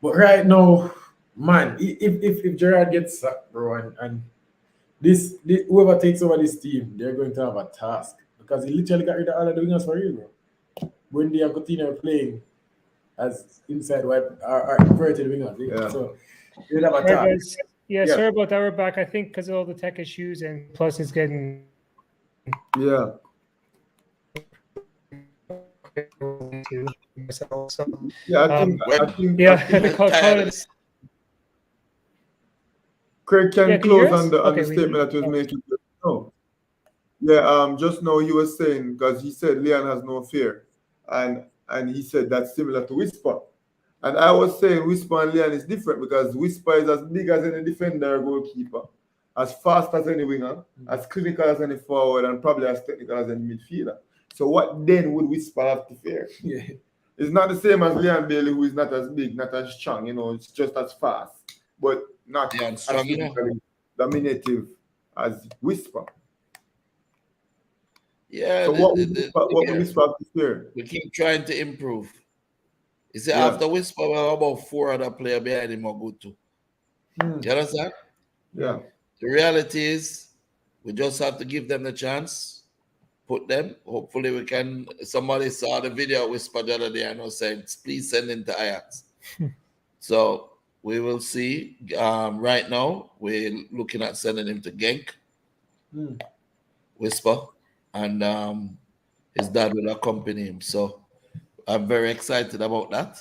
but right now, man, if Gerrard gets sacked, bro, and this whoever takes over this team, they're going to have a task because he literally got rid of all of the wingers for real, bro. Wendy and Coutinho are playing as inside wide or inverted wingers. Yeah. So they have a All right, task. guys. Yeah, Yeah. sorry about that. We're back. I think because of all the tech issues, and plus it's getting Yeah. to myself. So Yeah, I think Well, I think yeah, I think the call tired it. of this. Craig Yeah, can can you hear close us? on the Okay, statement that he was making. No. Yeah, just now he was saying, because he said Leon has no fear, and he said that's similar to Whisper. And I was saying Whisper and Leon is different because Whisper is as big as any defender or goalkeeper, as fast as any winger, as clinical as any forward, and probably as technical as any midfielder. So what then would Whisper have to fear? Yeah. It's not the same as Leon Bailey, who is not as big, not as strong, it's just as fast, but not Yeah, as strong, you know. physically dominative as Whisper. Yeah, So what would Whisper have to fear? we keep trying to improve. You see, Yeah. after Whisper, we have about 4 other players behind him are good too. You understand? Yeah. The reality is, we just have to give them the chance, put them. Hopefully, we can. Somebody saw the video of Whisper the other day and was saying, please send him to Ajax. So we will see. Right now, we're looking at sending him to Genk, Whisper, and his dad will accompany him. So I'm very excited about that,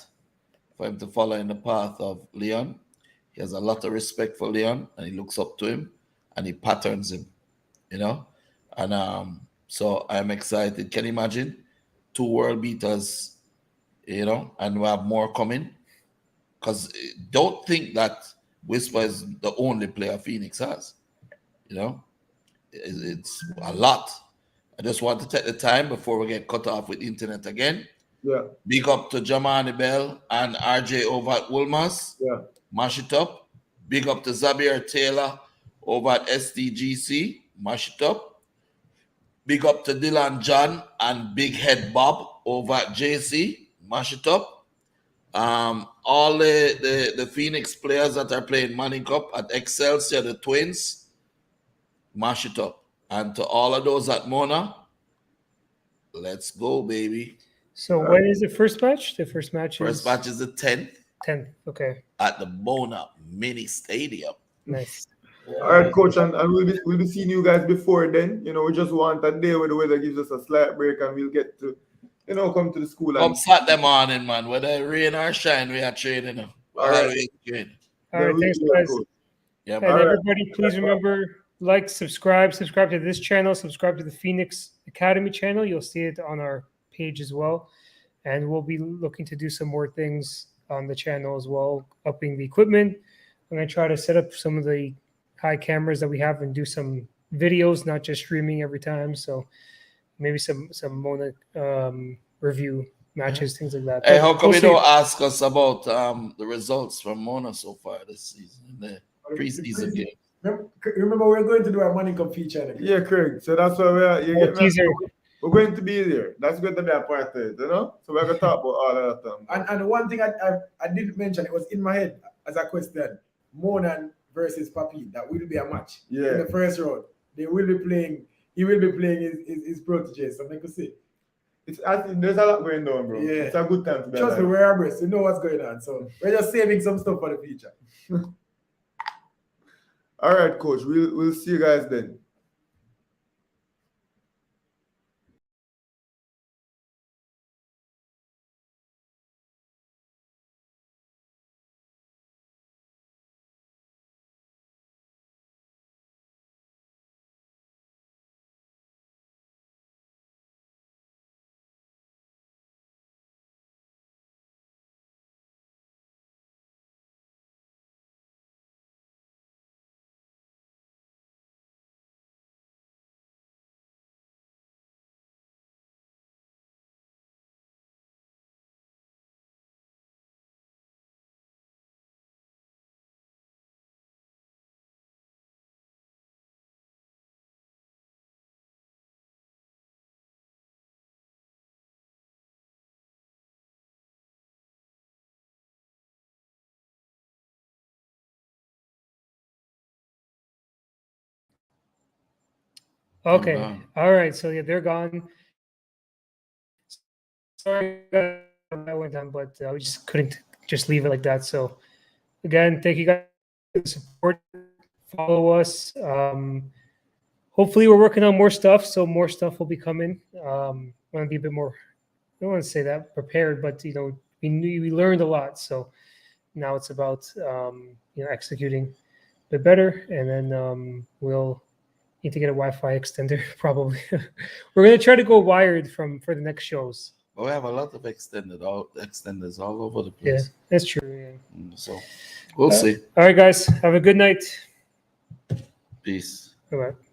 for him to follow in the path of Leon. He has a lot of respect for Leon, and he looks up to him, and he patterns him, And so I'm excited. Can you imagine 2 world beaters, and we have more coming? Because don't think that Whisper is the only player Phoenix has. It's a lot. I just want to take the time before we get cut off with internet again. Yeah. Big up to Jamani Bell and RJ over at Woolmas. Yeah. Mash it up. Big up to Zabir Taylor over at SDGC. Mash it up. Big up to Dylan John and Big Head Bob over at JC. Mash it up. All the Phoenix players that are playing Manning Cup at Excelsior, the Twins, mash it up. And to all of those at Mona, let's go, baby. So when is the first match? The first match First is match is the 10th 10th. Okay, at the Mona Mini Stadium. nice. All right, coach, and we'll be seeing you guys before then. We just want a day where the weather gives us a slight break and we'll get to, come to the school. Come Saturday morning, man. Whether rain or shine, we are training them. All right. Always training. All right, thanks, Cool, guys. coach. Yeah, And man. All right. everybody, please remember, like, subscribe to this channel, subscribe to the Phoenix Academy channel. You'll see it on our page as well. And we'll be looking to do some more things on the channel as well, upping the equipment. I'm going to try to set up some of the high cameras that we have and do some videos, not just streaming every time. So maybe some Mona review matches, things like that. Hey, But how come we'll you see. don't ask us about the results from Mona so far this season, the preseason game? Remember, we're going to do our Money Cup feature. Yeah, Craig. So that's why Teaser. we're going to be there. That's going to be a part of it, So we're going to talk about all of that. And one thing I didn't mention, it was in my head as a question: Monan versus Papi. That will be a match in Yeah. the first round. They will be playing. He will be playing his protege. Something to say. There's a lot going on, bro. Yeah. It's a good time to be Trust me, alive. we're abreast. We know what's going on. So we're just saving some stuff for the future. All right, coach. We'll see you guys then. Okay. All right. So yeah, they're gone. Sorry that went on, but we just couldn't just leave it like that. So again, thank you guys support. Follow us. Hopefully, we're working on more stuff, so more stuff will be coming. Want to be a bit more. I don't want to say that prepared, but we learned a lot. So now it's about executing a bit better, and then we'll need to get a Wi-Fi extender probably. We're gonna try to go wired for the next shows. But we have a lot of extenders all over the Yeah, place. that's true. Yeah. So we'll see. All right, guys. Have a good night. Peace. Bye-bye.